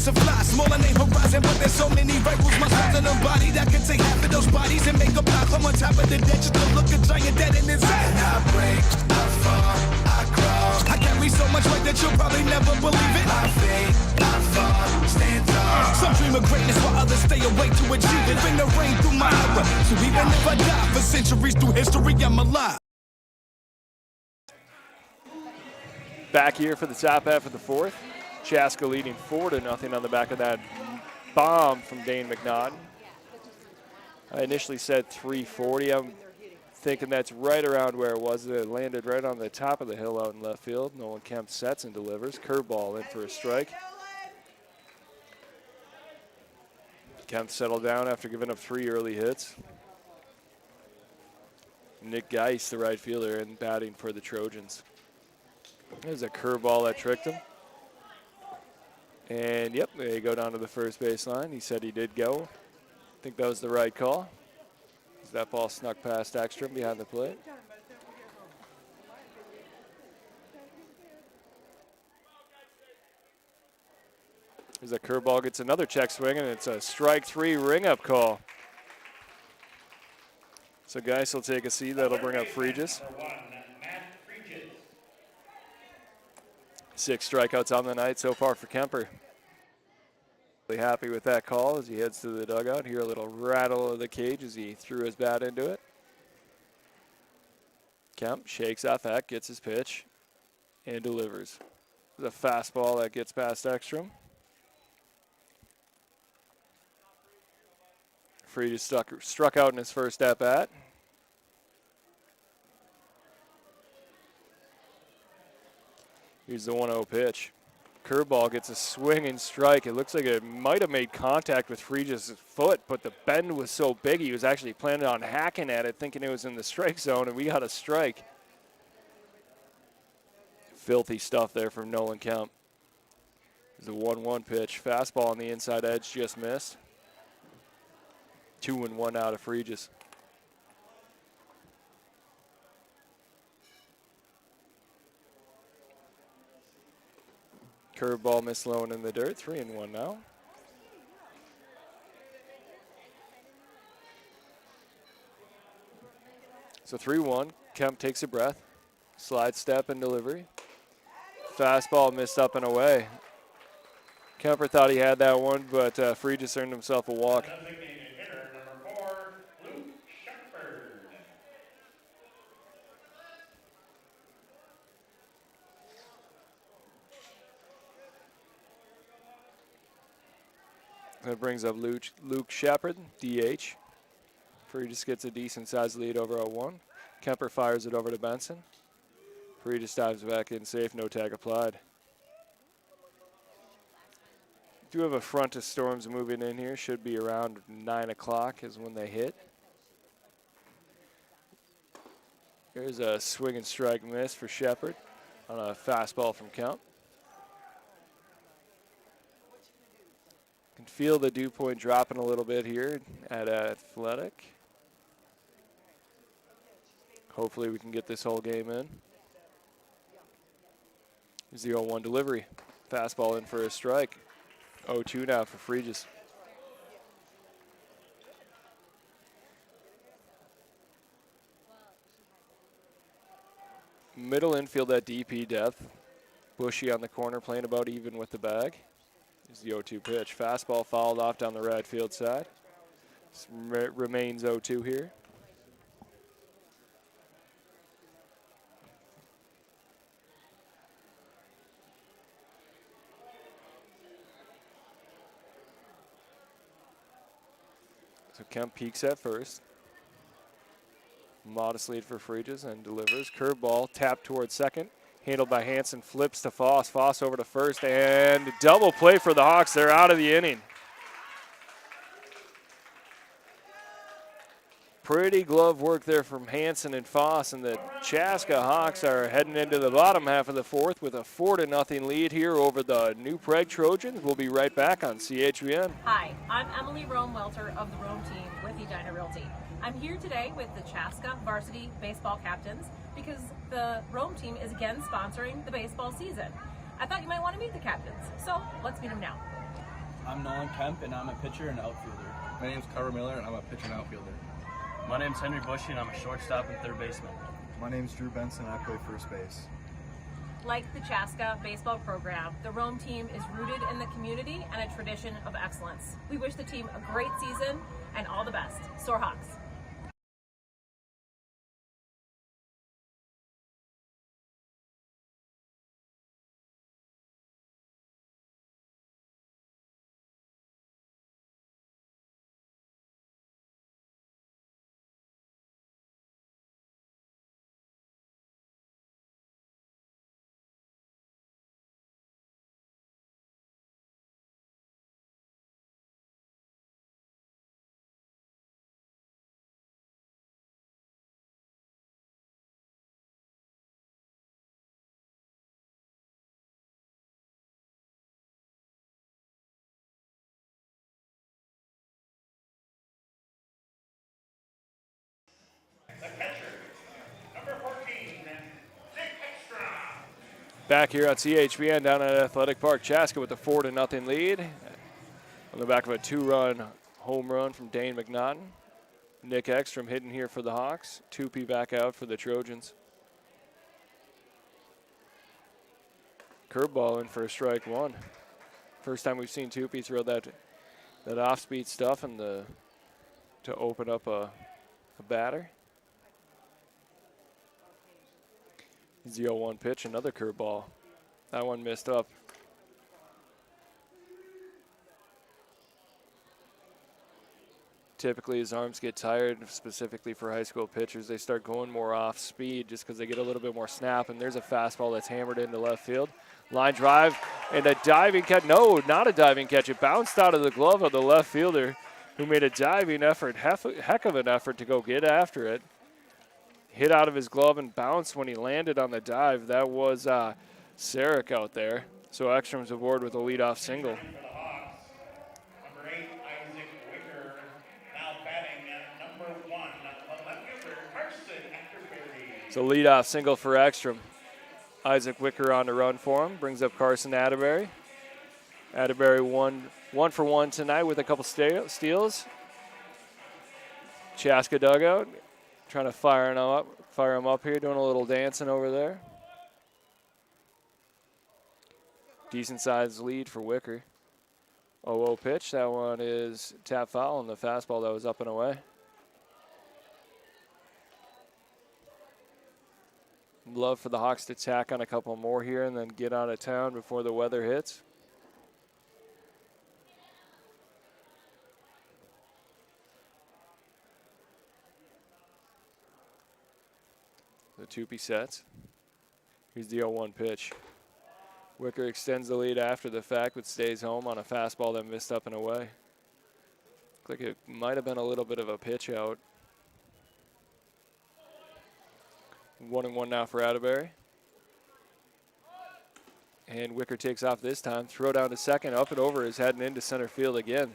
A fly, smaller name horizon, but there's so many rifles, my son's in a body that can take half of those bodies and make a block. I'm on top of the dead, just to look a giant dead in his head. I break, I fall, I crawl. I carry so much weight that you'll probably never believe it. I fade, I fall, stand tall. Some dream of greatness while others stay awake to achieve it. Bring the rain through my aura, so even if I die for centuries through history, I'm alive. Back here for the top half of the 4th. Chaska leading 4-0 on the back of that bomb from Dane McNaughton. I initially said 340. I'm thinking that's right around where it was. It landed right on the top of the hill out in left field. Nolan Kemp sets and delivers. Curveball in for a strike. Kemp settled down after giving up 3 early hits. Nick Geist, the right fielder, and batting for the Trojans. There's a curveball that tricked him. And, yep, they go down to the first baseline. He said he did go. I think that was the right call. As that ball snuck past Ekstrom behind the plate. As a curveball gets another check swing, and it's a strike 3 ring-up call. So Geis will take a seat. That'll bring up Fregis. 6 strikeouts on the night so far for Kemper. Really happy with that call as he heads to the dugout. Hear a little rattle of the cage as he threw his bat into it. Kemp shakes off that, gets his pitch, and delivers. There's a fastball that gets past Ekstrom. Fregis struck out in his first at-bat. Here's the 1-0 pitch. Curveball gets a swinging strike. It looks like it might have made contact with Fregis' foot, but the bend was so big he was actually planning on hacking at it, thinking it was in the strike zone, and we got a strike. Filthy stuff there from Nolan Kemp. There's a 1-1 pitch. Fastball on the inside edge, just missed. 2-1 out of Fregis. Curveball missed low and in the dirt. 3-1 now. So 3-1. Kemp takes a breath. Slide step and delivery. Fastball missed up and away. Kemper thought he had that one, but Fregis earned himself a walk. That brings up Luke Shepard, DH. Fregis gets a decent-sized lead over 0-1. Kemper fires it over to Benson. Fregis dives back in safe, no tag applied. Do have a front of storms moving in here. Should be around 9 o'clock is when they hit. Here's a swing and strike miss for Shepard on a fastball from Kemp. Can feel the dew point dropping a little bit here at Athletic. Hopefully we can get this whole game in. 0-1 delivery. Fastball in for a strike. 0-2 now for Fregis. Middle infield at DP depth. Bushy on the corner, playing about even with the bag. Is the 0-2 pitch. Fastball fouled off down the right field side. Remains 0-2 here. So Kemp peeks at first. Modest lead for Fregis and delivers. Curveball tapped towards second. Handled by Hansen, flips to Foss. Foss over to first, and double play for the Hawks. They're out of the inning. Pretty glove work there from Hansen and Foss, and the Chaska Hawks are heading into the bottom half of the fourth with a 4-0 lead here over the New Prague Trojans. We'll be right back on CHBN. Hi, I'm Emily Rome-Welter of the Rome team with Edina Realty. I'm here today with the Chaska varsity baseball captains because the Rome team is again sponsoring the baseball season. I thought you might want to meet the captains, so let's meet them now. I'm Nolan Kemp, and I'm a pitcher and outfielder. My name's Carver Miller, and I'm a pitcher and outfielder. My name's Henry Bushy, and I'm a shortstop and third baseman. My name's Drew Benson, and I play first base. Like the Chaska baseball program, the Rome team is rooted in the community and a tradition of excellence. We wish the team a great season and all the best. Soar Hawks. The catcher, number 14, Nick Extra. Back here on CHBN down at Athletic Park. Chaska with a 4-0 lead on the back of a 2-run home run from Dane McNaughton. Nick Ekstrom hitting here for the Hawks. Tupi back out for the Trojans. Curveball in for a strike one. First time we've seen Tupi throw that off-speed stuff and to open up a batter. Here's the 0-1 pitch, another curveball. That one missed up. Typically his arms get tired, specifically for high school pitchers. They start going more off speed just because they get a little bit more snap, and there's a fastball that's hammered into left field. Line drive and a diving catch. No, not a diving catch. It bounced out of the glove of the left fielder who made a diving effort, heck of an effort to go get after it. Hit out of his glove and bounced when he landed on the dive. That was Sarek out there. So Ekstrom's aboard with a leadoff single. For the Hawks, number 8, Isaac Wicker. Now batting at number 1, the left fielder, Carson Atterbury. So leadoff single for Ekstrom. Isaac Wicker on the run for him. Brings up Carson Atterbury. Atterbury one for one tonight with a couple steals. Chaska dugout. Trying to fire him up here, doing a little dancing over there. Decent sized lead for Wicker. 0-0 pitch. That one is tap foul on the fastball that was up and away. Love for the Hawks to tack on a couple more here and then get out of town before the weather hits. The Tupi sets. Here's the 0-1 pitch. Wicker extends the lead after the fact, but stays home on a fastball that missed up and away. Looks like it might have been a little bit of a pitch out. 1-1 now for Atterbury. And Wicker takes off this time. Throw down to second, up and over his head and into center field again.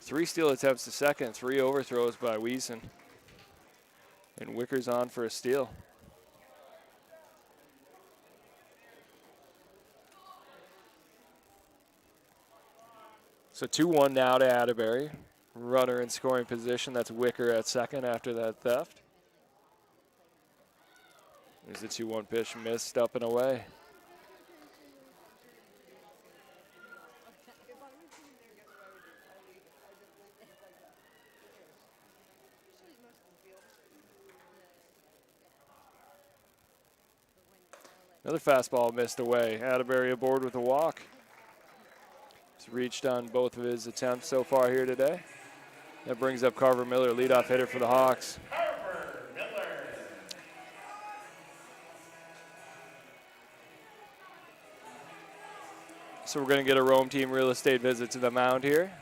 3 steal attempts to second, 3 overthrows by Wiesen. And Wicker's on for a steal. So 2-1 now to Atterbury. Runner in scoring position. That's Wicker at second after that theft. There's the 2-1 pitch, missed up and away. Another fastball missed away. Atterbury aboard with a walk. He's reached on both of his attempts so far here today. That brings up Carver Miller, leadoff hitter for the Hawks. Carver Miller. So we're going to get a Rome team real estate visit to the mound here.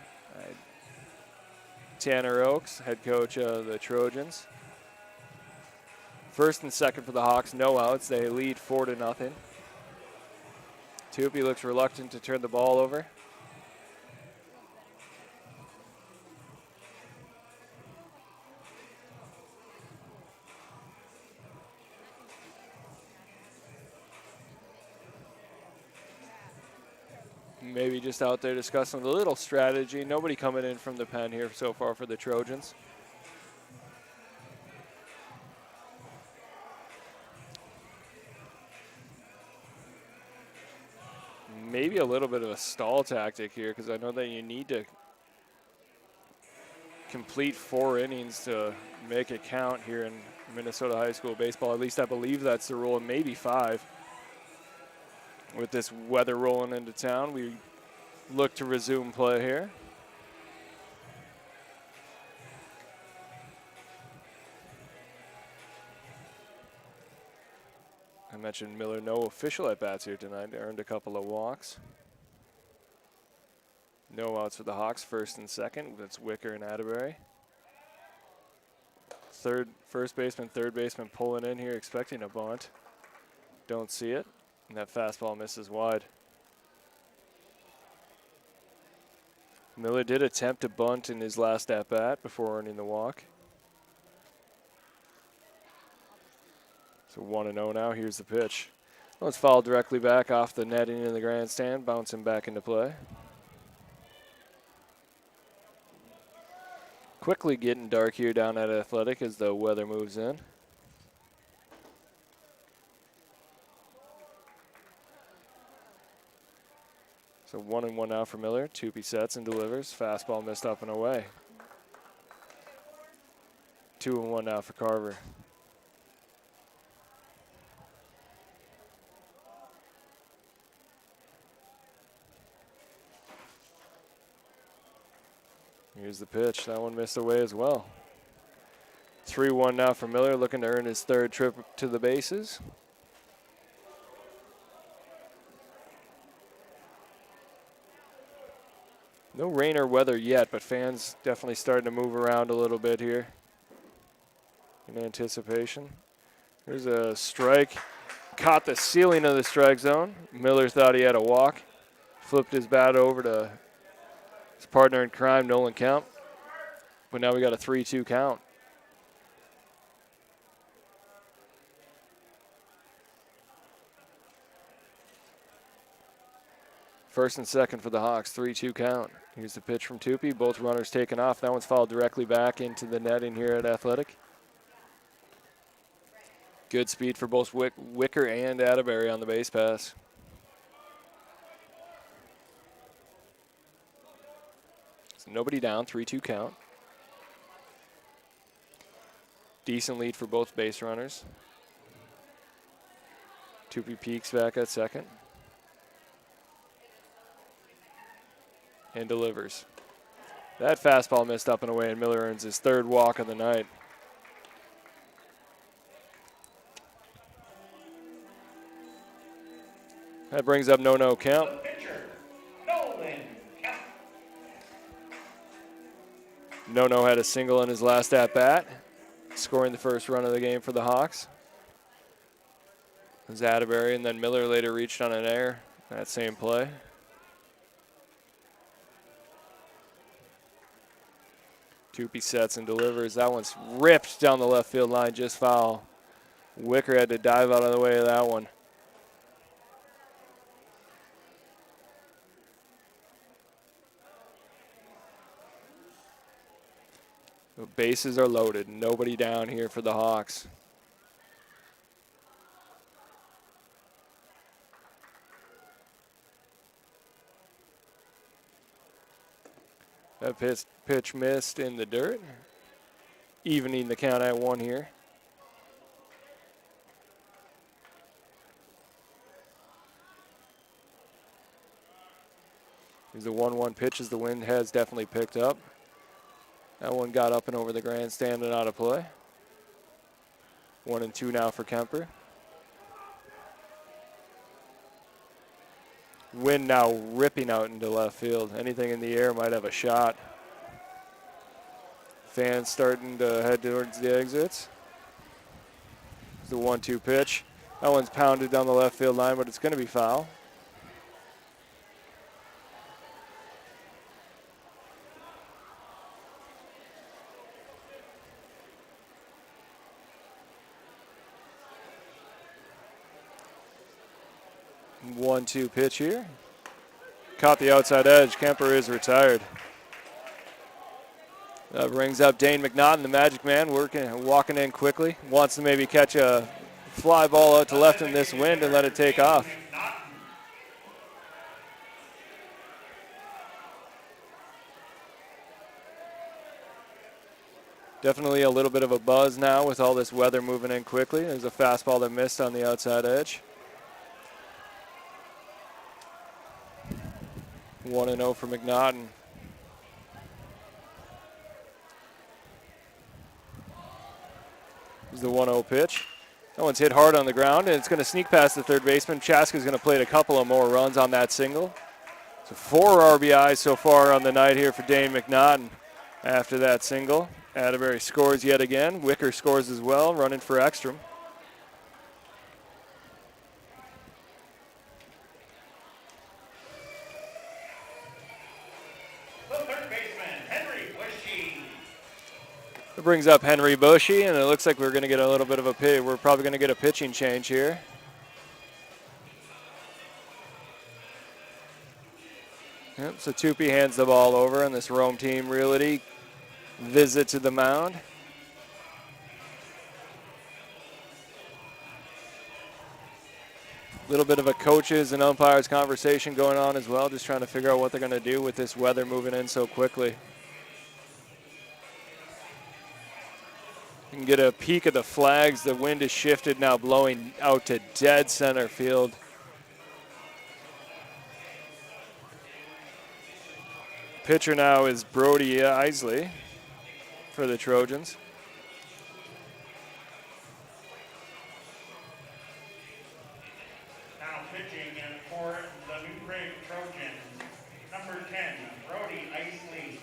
Tanner Oakes, head coach of the Trojans. First and second for the Hawks, no outs. They lead 4-0. Tupi looks reluctant to turn the ball over. Maybe just out there discussing a little strategy. Nobody coming in from the pen here so far for the Trojans. Maybe a little bit of a stall tactic here, because I know that you need to complete 4 innings to make it count here in Minnesota high school baseball. At least I believe that's the rule, and maybe 5. With this weather rolling into town, we look to resume play here. I mentioned Miller, no official at-bats here tonight. Earned a couple of walks. No outs for the Hawks, first and second. That's Wicker and Atterbury. First baseman, third baseman pulling in here, expecting a bunt. Don't see it, and that fastball misses wide. Miller did attempt to bunt in his last at-bat before earning the walk. So 1-0 now. Here's the pitch. Let's foul directly back off the netting in the grandstand, bouncing back into play. Quickly getting dark here down at Athletic as the weather moves in. So 1-1 now for Miller. Tupi sets and delivers. Fastball missed up and away. 2-1 now for Carver. Here's the pitch. That one missed away as well. 3-1 now for Miller, looking to earn his third trip to the bases. No rain or weather yet, but fans definitely starting to move around a little bit here in anticipation. Here's a strike. Caught the ceiling of the strike zone. Miller thought he had a walk. Flipped his bat over to his partner in crime, Nolan Kemp. But now we got a 3-2 count. First and second for the Hawks, 3-2 count. Here's the pitch from Tupi. Both runners taken off. That one's fouled directly back into the netting here at Athletic. Good speed for both Wicker and Atterbury on the base pass. So nobody down, 3-2 count. Decent lead for both base runners. Tupi peeks back at second. And delivers. That fastball missed up and away, and Miller earns his third walk of the night. That brings up no Kemp. No had a single in his last at-bat, scoring the first run of the game for the Hawks. It was Atterbury, and then Miller later reached on an error that same play. Tupi sets and delivers. That one's ripped down the left field line, just foul. Wicker had to dive out of the way of that one. The bases are loaded. Nobody down here for the Hawks. That pitch missed in the dirt. Evening the count at 1 here. Here's a 1-1 pitch as the wind has definitely picked up. That one got up and over the grandstand and out of play. 1-2 now for Kemper. Wind now ripping out into left field. Anything in the air might have a shot. Fans starting to head towards the exits. It's the 1-2 pitch. That one's pounded down the left field line, but it's going to be foul. One-two pitch here. Caught the outside edge. Kemper is retired. That brings up Dane McNaughton, the Magic Man, walking in quickly. Wants to maybe catch a fly ball out to left in this wind and let it take off. Definitely a little bit of a buzz now with all this weather moving in quickly. There's a fastball that missed on the outside edge. 1-0 for McNaughton. This is the 1-0 pitch. That one's hit hard on the ground, and it's going to sneak past the third baseman. Chaska's going to plate a couple of more runs on that single. So 4 RBIs so far on the night here for Dane McNaughton after that single. Atterbury scores yet again. Wicker scores as well, running for Ekstrom. It brings up Henry Bushy, and it looks like we're going to get a little bit of a pitch. We're probably going to get a pitching change here. Yep, so Tupi hands the ball over, and this Rome Team Realty visit to the mound. A little bit of a coaches and umpires conversation going on as well, just trying to figure out what they're going to do with this weather moving in so quickly. You can get a peek at the flags. The wind is shifted now, blowing out to dead center field. Pitcher now is Brody Isley for the Trojans. Now pitching in for the New Prague Trojans, number 10, Brody Isley.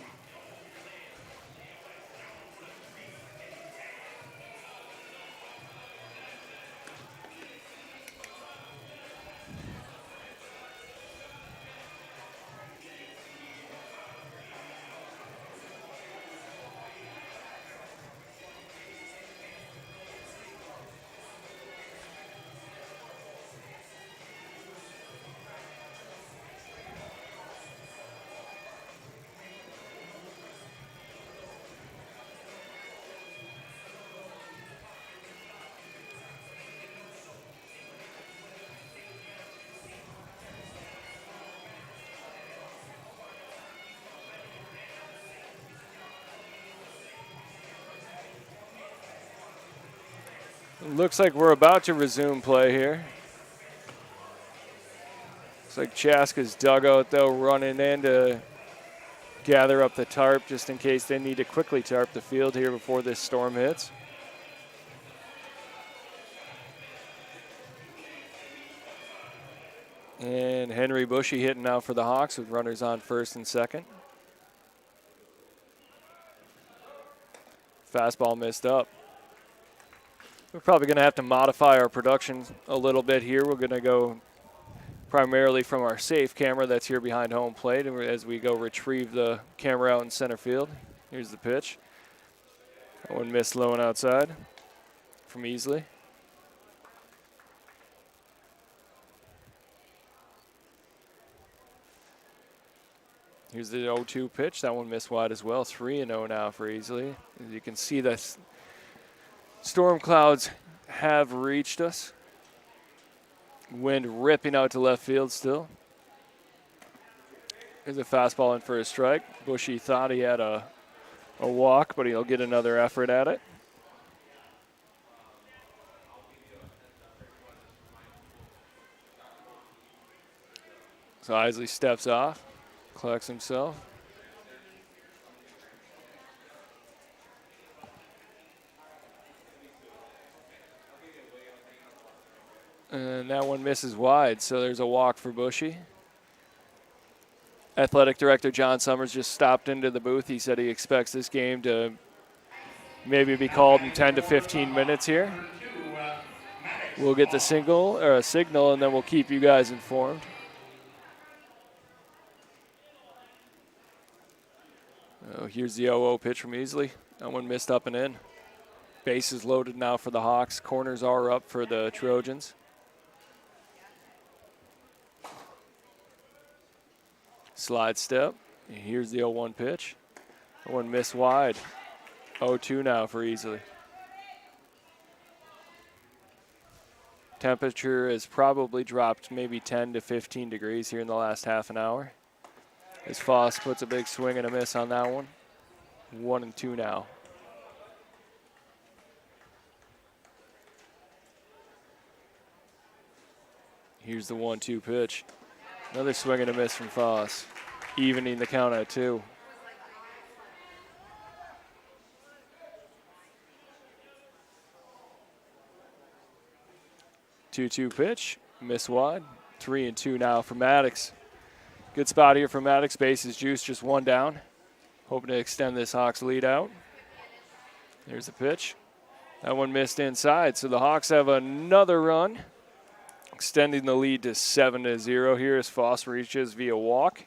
Looks like we're about to resume play here. Looks like Chaska's dugout, though, running in to gather up the tarp just in case they need to quickly tarp the field here before this storm hits. And Henry Bushy hitting now for the Hawks with runners on first and second. Fastball missed up. We're probably going to have to modify our production a little bit here. We're going to go primarily from our safe camera that's here behind home plate as we go retrieve the camera out in center field. Here's the pitch. That one missed low and outside from Easley. Here's the 0-2 pitch. That one missed wide as well. 3-0 now for Easley. As you can see, the storm clouds have reached us. Wind ripping out to left field still. There's a fastball in for a strike. Bushy thought he had a walk, but he'll get another effort at it. So Isley steps off, collects himself. And that one misses wide, so there's a walk for Bushy. Athletic Director John Summers just stopped into the booth. He said he expects this game to maybe be called in 10 to 15 minutes here. We'll get the signal, and then we'll keep you guys informed. Oh, here's the 0-0 pitch from Easley. That one missed up and in. Bases loaded now for the Hawks. Corners are up for the Trojans. Slide step. Here's the 0-1 pitch. That one missed wide. 0-2 now for Easley. Temperature has probably dropped maybe 10 to 15 degrees here in the last half an hour. As Foss puts a big swing and a miss on that one. 1-2 now. Here's the 1-2 pitch. Another swing and a miss from Foss, evening the count at 2. Two-two pitch, miss wide. 3-2 now for Maddox. Good spot here for Maddox. Bases juice, just one down. Hoping to extend this Hawks lead out. There's the pitch. That one missed inside, so the Hawks have another run, extending the lead to 7-0 here as Foss reaches via walk.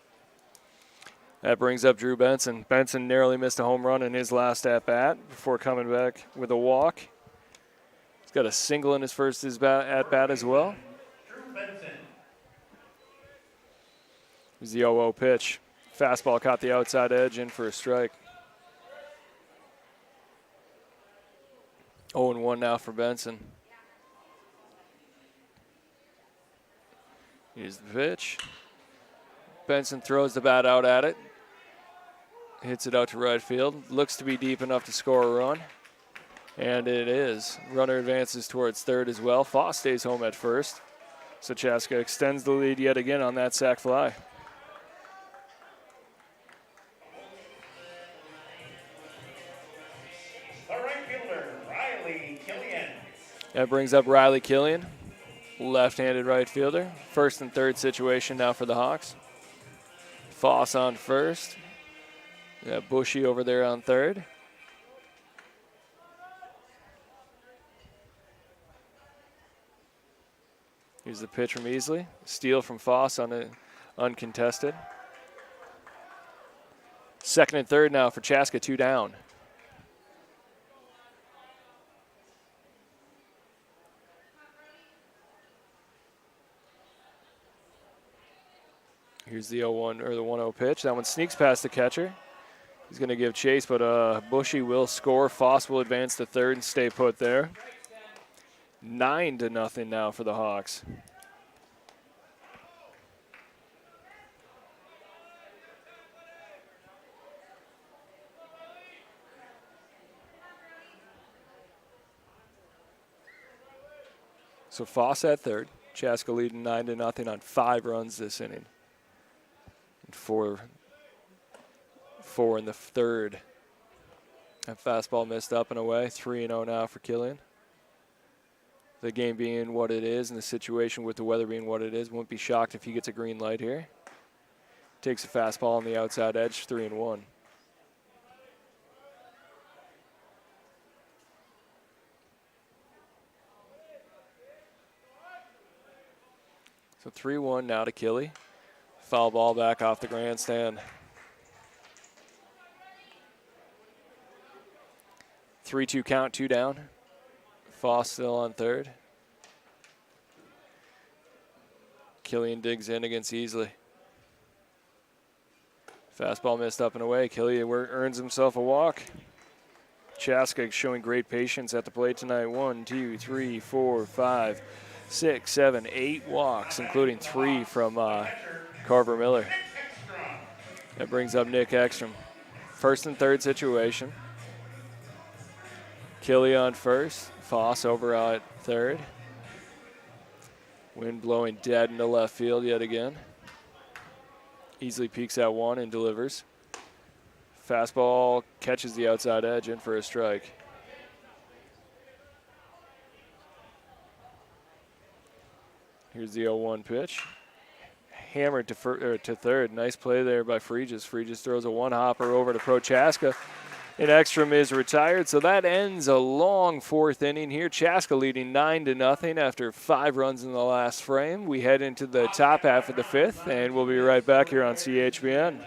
That brings up Drew Benson. Benson narrowly missed a home run in his last at-bat before coming back with a walk. He's got a single in his first at-bat as well. Drew Benson. Here's the 0-0 pitch. Fastball caught the outside edge in for a strike. 0-1 now for Benson. Here's the pitch. Benson throws the bat out at it. Hits it out to right field. Looks to be deep enough to score a run. And it is. Runner advances towards third as well. Foss stays home at first. So Chaska extends the lead yet again on that sac fly. The right fielder, Riley Killian. That brings up Riley Killian. Left-handed right fielder. First and third situation now for the Hawks. Foss on first. Got Bushy over there on third. Here's the pitch from Easley. Steal from Foss on it, uncontested. Second and third now for Chaska, 2 down. Here's the 0-1 or the 1-0 pitch. That one sneaks past the catcher. He's going to give chase, but Bushy will score. Foss will advance to third and stay put there. 9-0 now for the Hawks. So Foss at third. Chaska leading 9-0 on 5 runs this inning. And four in the third. That fastball missed up and away. 3-0 now for Killian. The game being what it is and the situation with the weather being what it is, won't be shocked if he gets a green light here. Takes a fastball on the outside edge, 3-1. So 3-1 now to Killy. Foul ball back off the grandstand. 3-2 count, 2 down. Foss still on third. Killian digs in against Easley. Fastball missed up and away. Killia earns himself a walk. Chaska showing great patience at the plate tonight. 1, 2, 3, 4, 5, 6, 7, 8 walks, including 3 from Carver Miller. That brings up Nick Ekstrom. First and third situation. Killia on first. Foss over at third. Wind blowing dead into left field yet again. Easily peeks at one and delivers. Fastball catches the outside edge in for a strike. Here's the 0-1 pitch. Hammered to third. Nice play there by Fregis. Fregis throws a one-hopper over to Chaska. And Ekstrom is retired, so that ends a long fourth inning here. Chaska leading 9-0 after 5 runs in the last frame. We head into the top half of the fifth, and we'll be right back here on CHBN.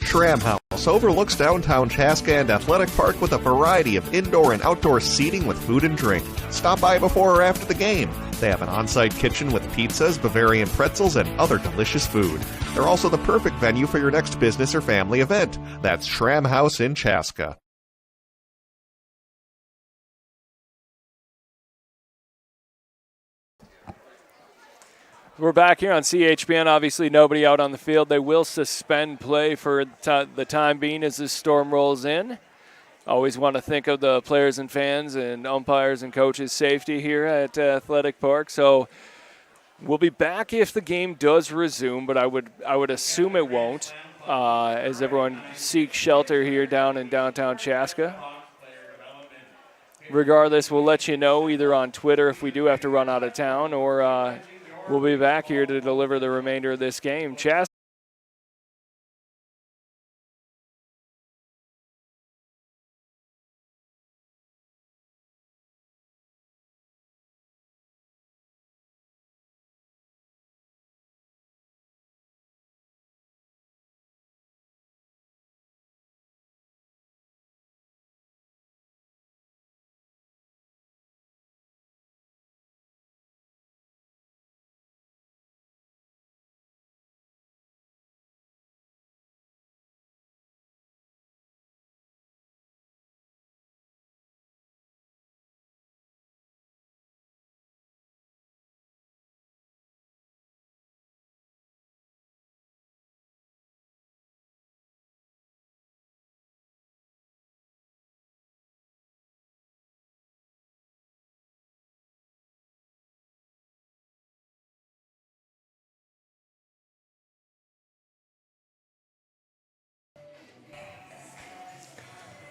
Shram House overlooks downtown Chaska and Athletic Park with a variety of indoor and outdoor seating with food and drink. Stop by before or after the game. They have an on-site kitchen with pizzas, Bavarian pretzels, and other delicious food. They're also the perfect venue for your next business or family event. That's Shram House in Chaska. We're back here on CHBN. Obviously, nobody out on the field. They will suspend play for the time being as this storm rolls in. Always want to think of the players and fans and umpires and coaches' safety here at Athletic Park. So we'll be back if the game does resume, but I would assume it won't, as everyone seeks shelter here down in downtown Chaska. Regardless, we'll let you know either on Twitter if we do have to run out of town, or we'll be back here to deliver the remainder of this game. Chaska.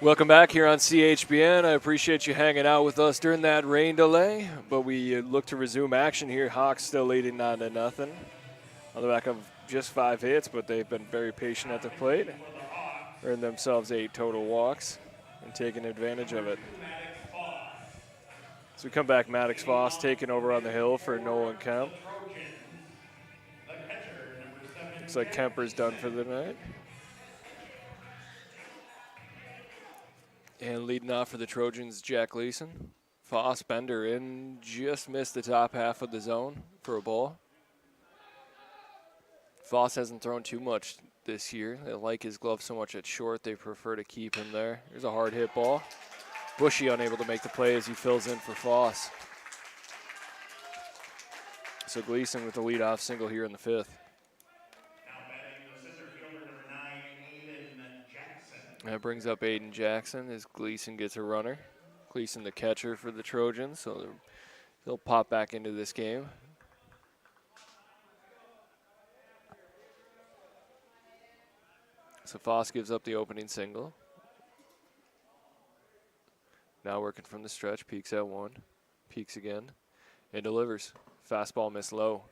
Welcome back here on CHBN. I appreciate you hanging out with us during that rain delay, but we look to resume action here. Hawks still leading 9-0 on the back of just 5 hits, but they've been very patient at the plate. Earned themselves 8 total walks and taking advantage of it. So we come back, Maddox Voss taking over on the hill for Nolan Kemp. Looks like Kemper's done for the night. And leading off for the Trojans, Jack Leeson. Foss Bender in, just missed the top half of the zone for a ball. Foss hasn't thrown too much this year. They like his glove so much at short, they prefer to keep him there. Here's a hard hit ball. Bushy unable to make the play as he fills in for Foss. So Gleason with the leadoff single here in the fifth. That brings up Aiden Jackson as Gleason gets a runner. Gleason the catcher for the Trojans, so he'll pop back into this game. So Foss gives up the opening single. Now working from the stretch, peeks at one, peeks again, and delivers. Fastball missed low.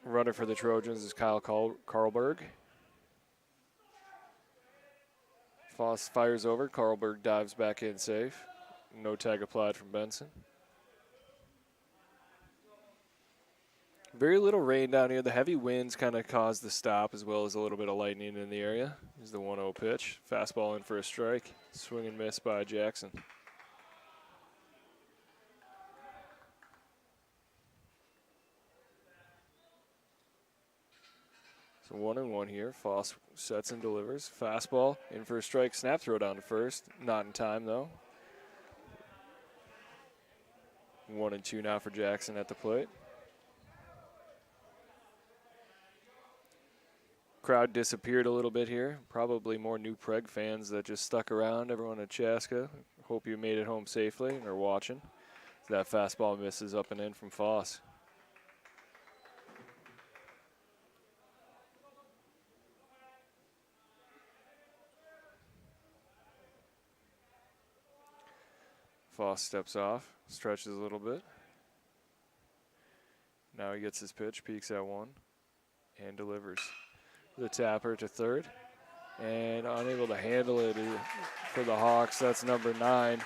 Runner for the Trojans is Kyle Carlberg. Foss fires over. Carlberg dives back in safe. No tag applied from Benson. Very little rain down here. The heavy winds kind of caused the stop, as well as a little bit of lightning in the area. Here's the 1-0 pitch. Fastball in for a strike. Swing and miss by Jackson. So 1-1 here. Foss sets and delivers. Fastball in for a strike. Snap throw down to first. Not in time, though. 1-2 now for Jackson at the plate. Crowd disappeared a little bit here. Probably more new Prague fans that just stuck around. Everyone at Chaska, hope you made it home safely and are watching. That fastball misses up and in from Foss. Foss steps off, stretches a little bit. Now he gets his pitch, peeks at one, and delivers. The tapper to third, and unable to handle it for the Hawks. That's number 9.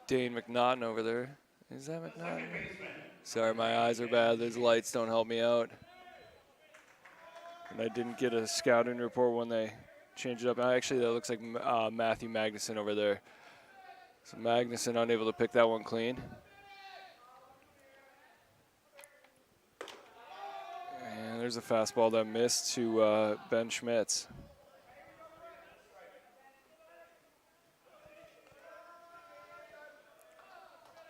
Dane McNaughton over there. Is that McNaughton? Sorry, my eyes are bad. These lights don't help me out. And I didn't get a scouting report when they changed it up. Actually, that looks like Matthew Magnuson over there. So Magnuson unable to pick that one clean. And there's a fastball that missed to Ben Schmitz.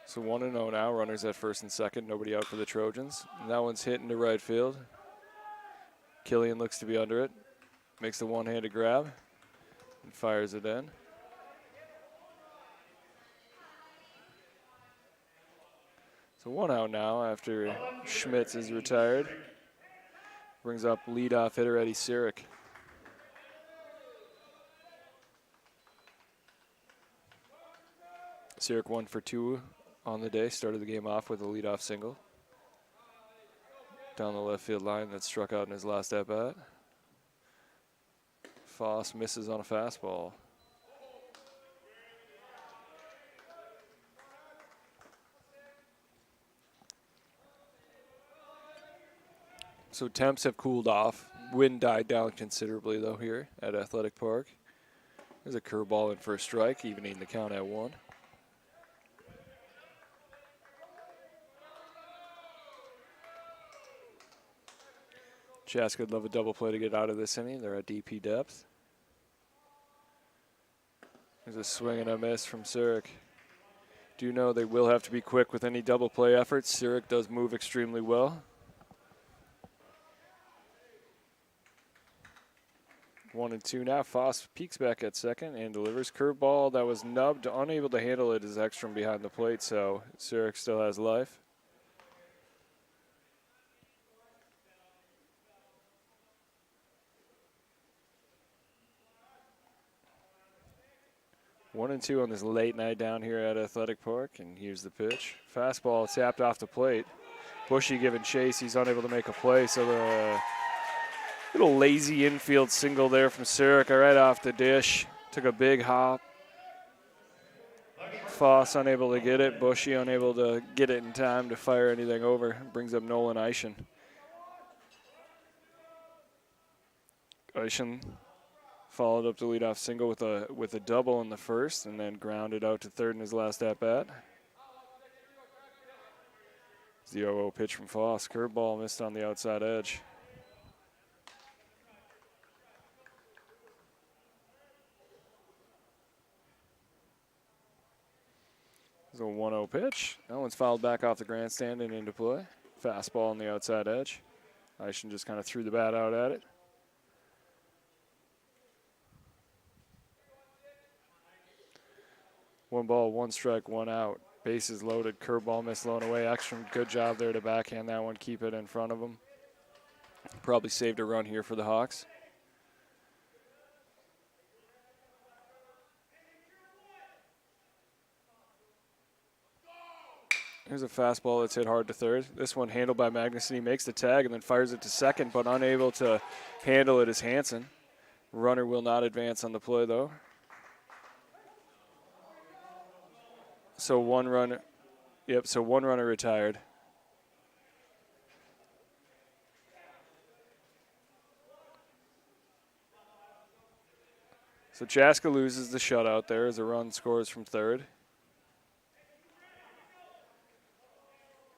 So 1-0 now, runners at first and second, nobody out for the Trojans. And that one's hit into right field. Killian looks to be under it, makes the one-handed grab, and fires it in. So 1 out now after Schmitz is retired. Brings up leadoff hitter Eddie Sirik. Sirik 1 for 2 on the day, started the game off with a leadoff single. Down the left field line that struck out in his last at-bat. Foss misses on a fastball. So temps have cooled off. Wind died down considerably, though, here at Athletic Park. There's a curveball in for a strike, evening the count at 1. Chaska would love a double play to get out of this inning. They're at DP depth. There's a swing and a miss from Sirik. Do know they will have to be quick with any double play efforts. Sirik does move extremely well. 1-2 now. Foss peeks back at second and delivers. Curveball that was nubbed, unable to handle it, is Ekstrom behind the plate, so Sirik still has life. One and two on this late night down here at Athletic Park, and here's the pitch. Fastball tapped off the plate. Bushy giving chase. He's unable to make a play, so the little lazy infield single there from Sirik right off the dish. Took a big hop. Foss unable to get it. Bushy unable to get it in time to fire anything over. Brings up Nolan Eischen. Eischen followed up the leadoff single with a double in the first, and then grounded out to third in his last at-bat. The 0-0 pitch from Foss. Curveball missed on the outside edge. There's a 1-0 pitch. That one's fouled back off the grandstand and into play. Fastball on the outside edge. Eischen just kind of threw the bat out at it. One ball, one strike, one out. Bases loaded, curveball misthrown away. Ekstrom, good job there to backhand that one, keep it in front of him. Probably saved a run here for the Hawks. Here's a fastball that's hit hard to third. This one handled by Magnuson. He makes the tag and then fires it to second, but unable to handle it is Hansen. Runner will not advance on the play, though. So one runner retired. So Chaska loses the shutout there as a run scores from third.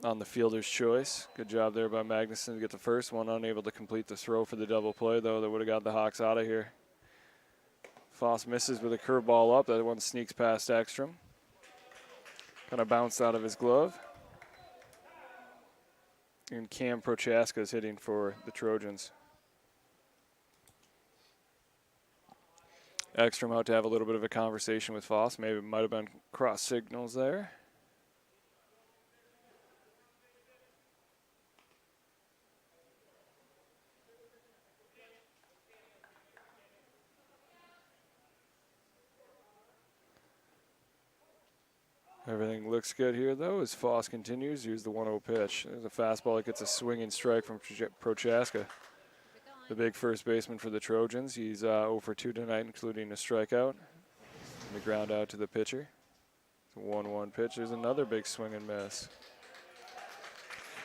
on the fielder's choice. Good job there by Magnuson to get the first one. Unable to complete the throw for the double play, though. That would have got the Hawks out of here. Foss misses with a curveball up. That one sneaks past Ekstrom. Kind of bounced out of his glove. And Cam Prochaska is hitting for the Trojans. Ekstrom out to have a little bit of a conversation with Foss. Maybe it might have been cross signals there. Everything looks good here, though, as Foss continues. Here's the 1-0 pitch. There's a fastball that gets a swinging strike from Prochaska, the big first baseman for the Trojans. He's 0 for 2 tonight, including a strikeout. And the ground out to the pitcher. It's a 1-1 pitch. There's another big swing and miss.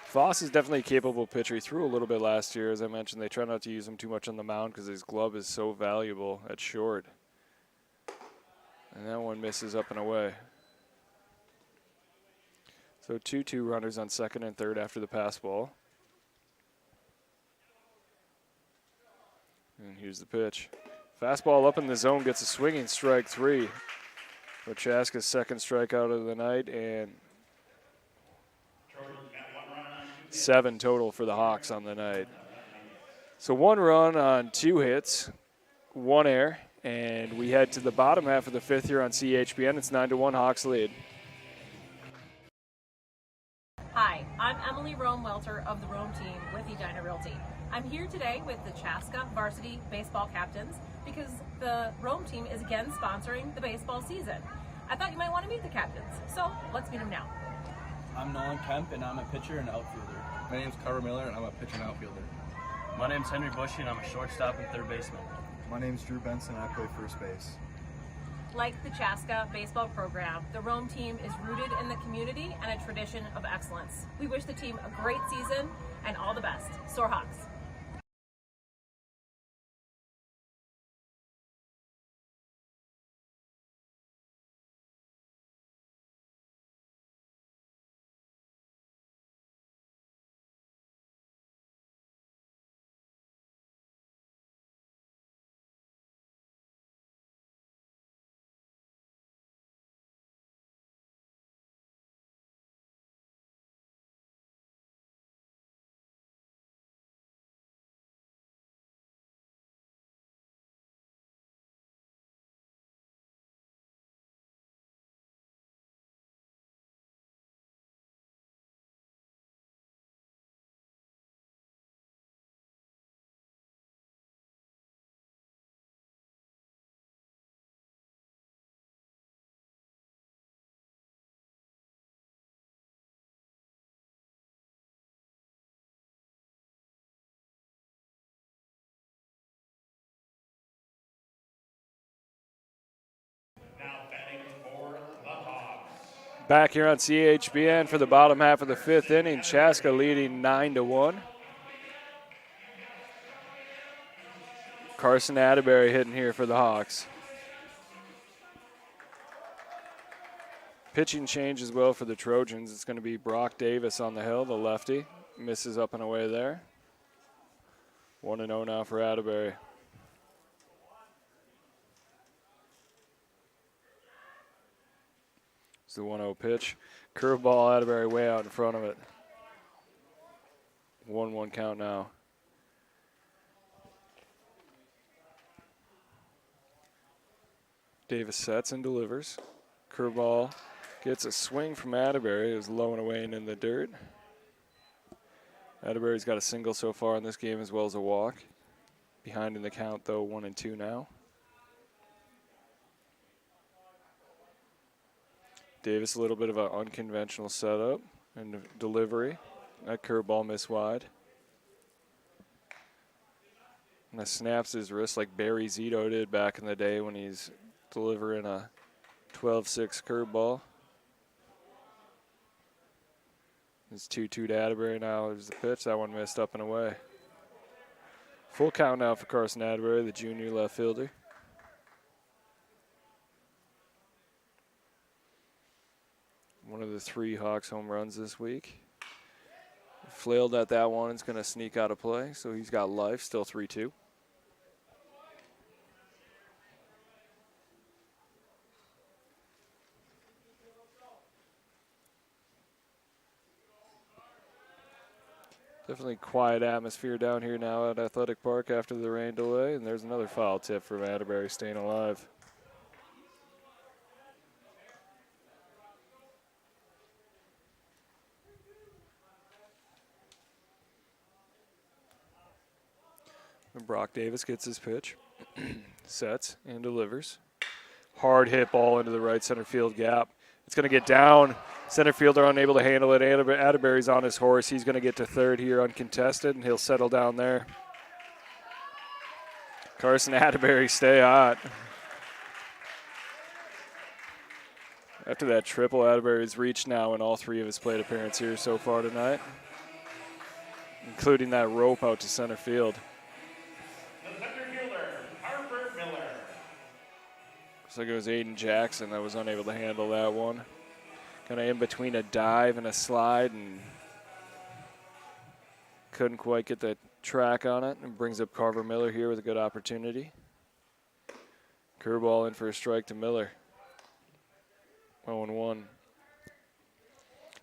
Foss is definitely a capable pitcher. He threw a little bit last year. As I mentioned, they try not to use him too much on the mound because his glove is so valuable at short. And that one misses up and away. So 2-2 runners on second and third after the pass ball. And here's the pitch. Fastball up in the zone, gets a swinging strike 3. Prochaska's second strikeout of the night, and 7 total for the Hawks on the night. So 1 run on 2 hits, 1 error, and we head to the bottom half of the 5th here on CHBN. It's 9-1 Hawks lead. Hi, I'm Emily Rome-Welter of the Rome team with Edina Realty. I'm here today with the Chaska varsity baseball captains because the Rome team is again sponsoring the baseball season. I thought you might want to meet the captains, so let's meet them now. I'm Nolan Kemp, and I'm a pitcher and outfielder. My name's Carver Miller, and I'm a pitcher and outfielder. My name's Henry Bushy, and I'm a shortstop and third baseman. My name's Drew Benson, and I play first base. Like the Chaska baseball program, the Rome team is rooted in the community and a tradition of excellence. We wish the team a great season and all the best. Soar Hawks. Back here on CHBN for the bottom half of the 5th inning. Chaska leading 9-1. Carson Atterbury hitting here for the Hawks. Pitching change as well for the Trojans. It's going to be Brock Davis on the hill, the lefty. Misses up and away there. 1-0 now for Atterbury. The 1-0 pitch. Curveball, Atterbury way out in front of it. 1-1 count now. Davis sets and delivers. Curveball gets a swing from Atterbury. It was low and away and in the dirt. Atterbury's got a single so far in this game as well as a walk. Behind in the count, though, 1-2 now. Davis, a little bit of an unconventional setup and delivery. That curveball missed wide. And that snaps his wrist like Barry Zito did back in the day when he's delivering a 12-6 curveball. It's 2-2 to Atterbury now. There's the pitch. That one missed up and away. Full count now for Carson Atterbury, the junior left fielder. One of the 3 Hawks home runs this week. Flailed at that one. It's going to sneak out of play, so he's got life, still 3-2. Definitely quiet atmosphere down here now at Athletic Park after the rain delay, and there's another foul tip from Atterbury staying alive. And Brock Davis gets his pitch, sets and delivers. Hard hit ball into the right center field gap. It's going to get down. Center fielder unable to handle it. Atterbury's on his horse. He's going to get to third here uncontested, and he'll settle down there. Carson Atterbury, stay hot. After that triple, Atterbury's reached now in all 3 of his plate appearances here so far tonight, including that rope out to center field. Looks like it was Aiden Jackson that was unable to handle that one. Kind of in between a dive and a slide, and couldn't quite get the track on it, and brings up Carver Miller here with a good opportunity. Curveball in for a strike to Miller. 0-1.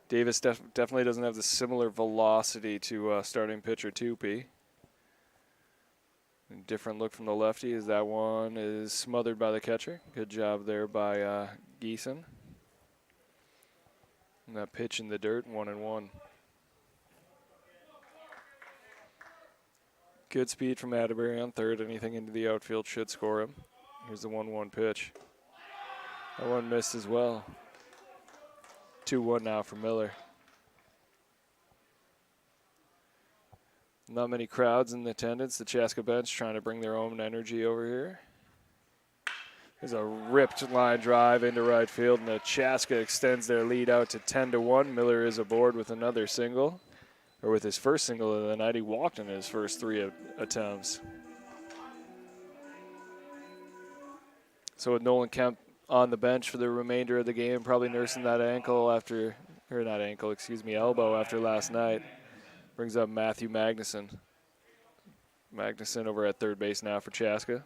Davis definitely doesn't have the similar velocity to starting pitcher 2P. Different look from the lefty as that one is smothered by the catcher. Good job there by Geeson. And that pitch in the dirt, 1-1. Good speed from Atterbury on third. Anything into the outfield should score him. Here's the 1-1 pitch. That one missed as well. 2-1 now for Miller. Not many crowds in attendance. The Chaska bench trying to bring their own energy over here. There's a ripped line drive into right field, and the Chaska extends their lead out to 10-1. Miller is aboard with another single, or with his first single of the night. He walked in his first 3 attempts. So with Nolan Kemp on the bench for the remainder of the game, probably nursing that elbow after last night. Brings up Matthew Magnuson. Magnuson over at third base now for Chaska.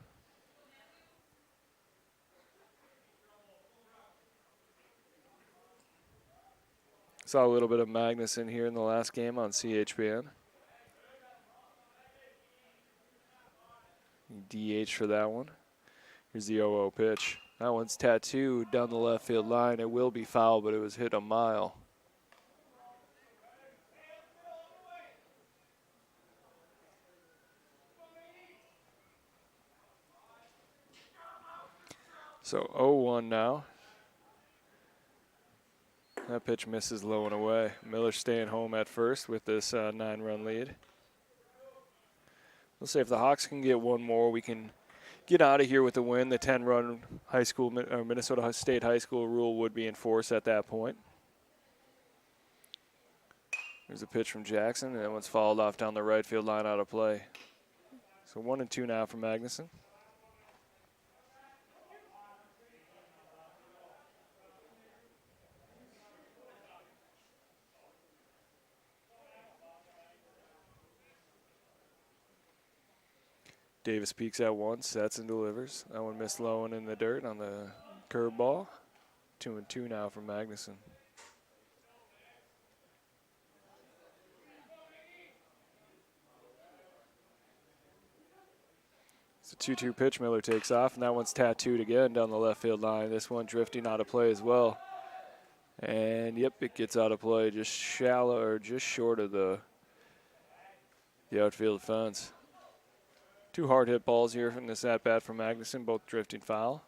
Saw a little bit of Magnuson here in the last game on CHPN. DH for that one. Here's the 0-0 pitch. That one's tattooed down the left field line. It will be foul, but it was hit a mile. So 0-1 now. That pitch misses low and away. Miller staying home at first with this 9-run lead. We'll see if the Hawks can get one more. We can get out of here with a win. The 10-run Minnesota State High School rule would be enforced at that point. There's a pitch from Jackson, and that one's fouled off down the right field line out of play. So 1-2 now for Magnuson. Davis peeks at one, sets and delivers. That one missed low and in the dirt on the curveball. 2-2 now for Magnuson. It's a 2-2 pitch. Miller takes off, and that one's tattooed again down the left field line. This one drifting out of play as well. And yep, it gets out of play, just shallow or just short of the outfield fence. 2 hard hit balls here from this at bat from Magnuson, both drifting foul.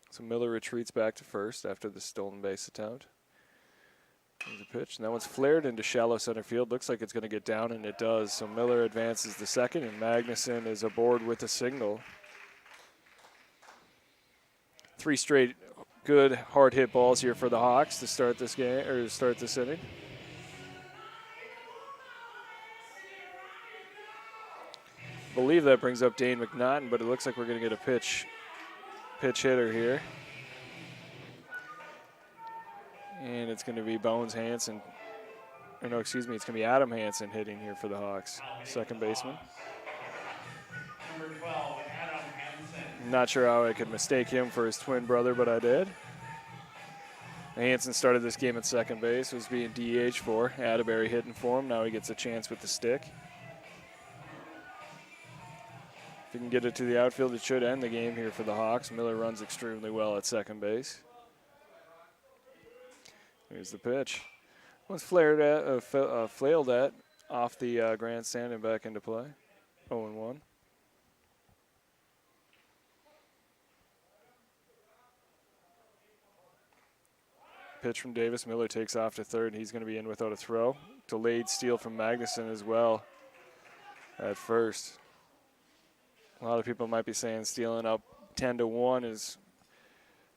So Miller retreats back to first after the stolen base attempt. There's a pitch, and that one's flared into shallow center field. Looks like it's going to get down, and it does. So Miller advances the second, and Magnuson is aboard with a single. 3 straight good hard hit balls here for the Hawks to start this game, or to start this inning. I believe that brings up Dane McNaughton, but it looks like we're going to get a pitch hitter here. And it's going to be Bones Hansen. Or no, excuse me, it's going to be Adam Hansen hitting here for the Hawks, second baseman. Number 12, Adam Hansen. Not sure how I could mistake him for his twin brother, but I did. Hansen started this game at second base, was being DH for. Atterbury hitting for him. Now he gets a chance with the stick. If he can get it to the outfield, it should end the game here for the Hawks. Miller runs extremely well at second base. Here's the pitch. Was flailed at off the grandstand and back into play. 0-1. Pitch from Davis. Miller takes off to third. He's going to be in without a throw. Delayed steal from Magnuson as well at first. A lot of people might be saying stealing up 10-1 is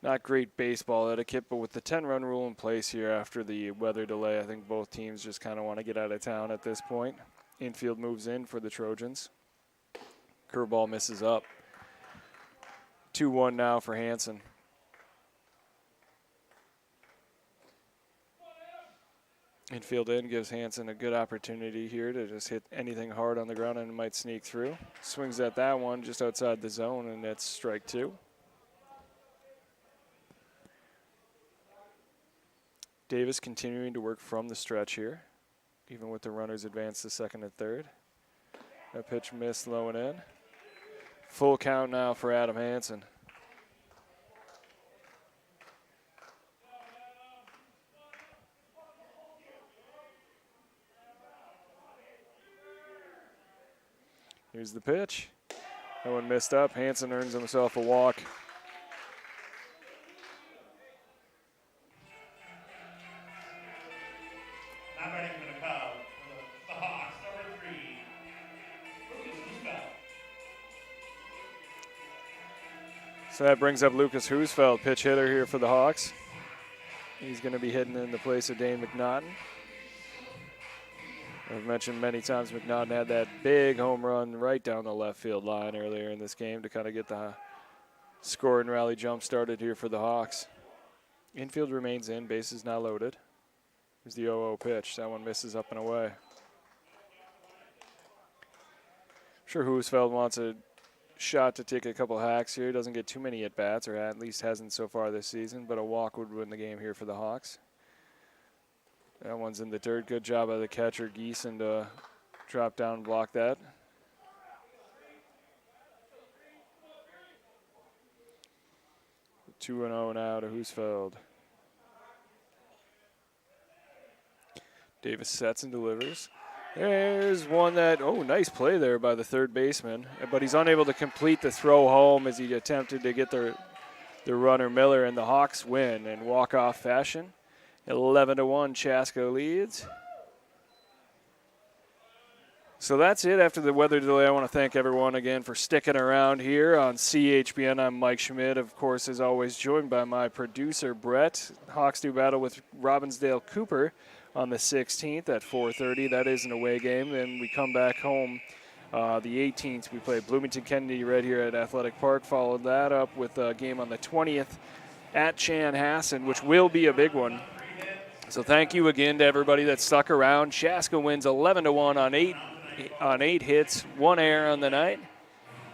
not great baseball etiquette, but with the 10-run rule in place here after the weather delay, I think both teams just kind of want to get out of town at this point. Infield moves in for the Trojans. Curveball misses up. 2-1 now for Hansen. Infield in gives Hansen a good opportunity here to just hit anything hard on the ground and it might sneak through. Swings at that one just outside the zone, and that's strike two. Davis continuing to work from the stretch here, even with the runners advanced to second and third. That pitch missed low and in. Full count now for Adam Hansen. Here's the pitch. That one missed up. Hansen earns himself a walk. Now batting for the Cubs, for the Hawks, number 3, Lucas Vista. So that brings up Lucas Husfeld, pitch hitter here for the Hawks. He's going to be hitting in the place of Dane McNaughton. I've mentioned many times McNaughton had that big home run right down the left field line earlier in this game to kind of get the score and rally jump started here for the Hawks. Infield remains in, bases now loaded. Here's the 0-0 pitch. That one misses up and away. I'm sure Husfeld wants a shot to take a couple hacks here. He doesn't get too many at-bats, or at least hasn't so far this season, but a walk would win the game here for the Hawks. That one's in the dirt. Good job by the catcher, Geeson, to drop down and block that. The 2-0 now to Husfeld. Davis sets and delivers. There's one that, nice play there by the third baseman, but he's unable to complete the throw home as he attempted to get the runner Miller, and the Hawks win in walk-off fashion. 11-1, Chaska leads. So that's it after the weather delay. I want to thank everyone again for sticking around here on CHBN. I'm Mike Schmidt, of course, as always, joined by my producer, Brett. Hawks do battle with Robbinsdale Cooper on the 16th at 4:30. That is an away game. Then we come back home the 18th. We play Bloomington Kennedy Red here at Athletic Park. Followed that up with a game on the 20th at Chanhassen, which will be a big one. So thank you again to everybody that stuck around. Chaska wins 11-1 on 8 hits, 1 error on the night.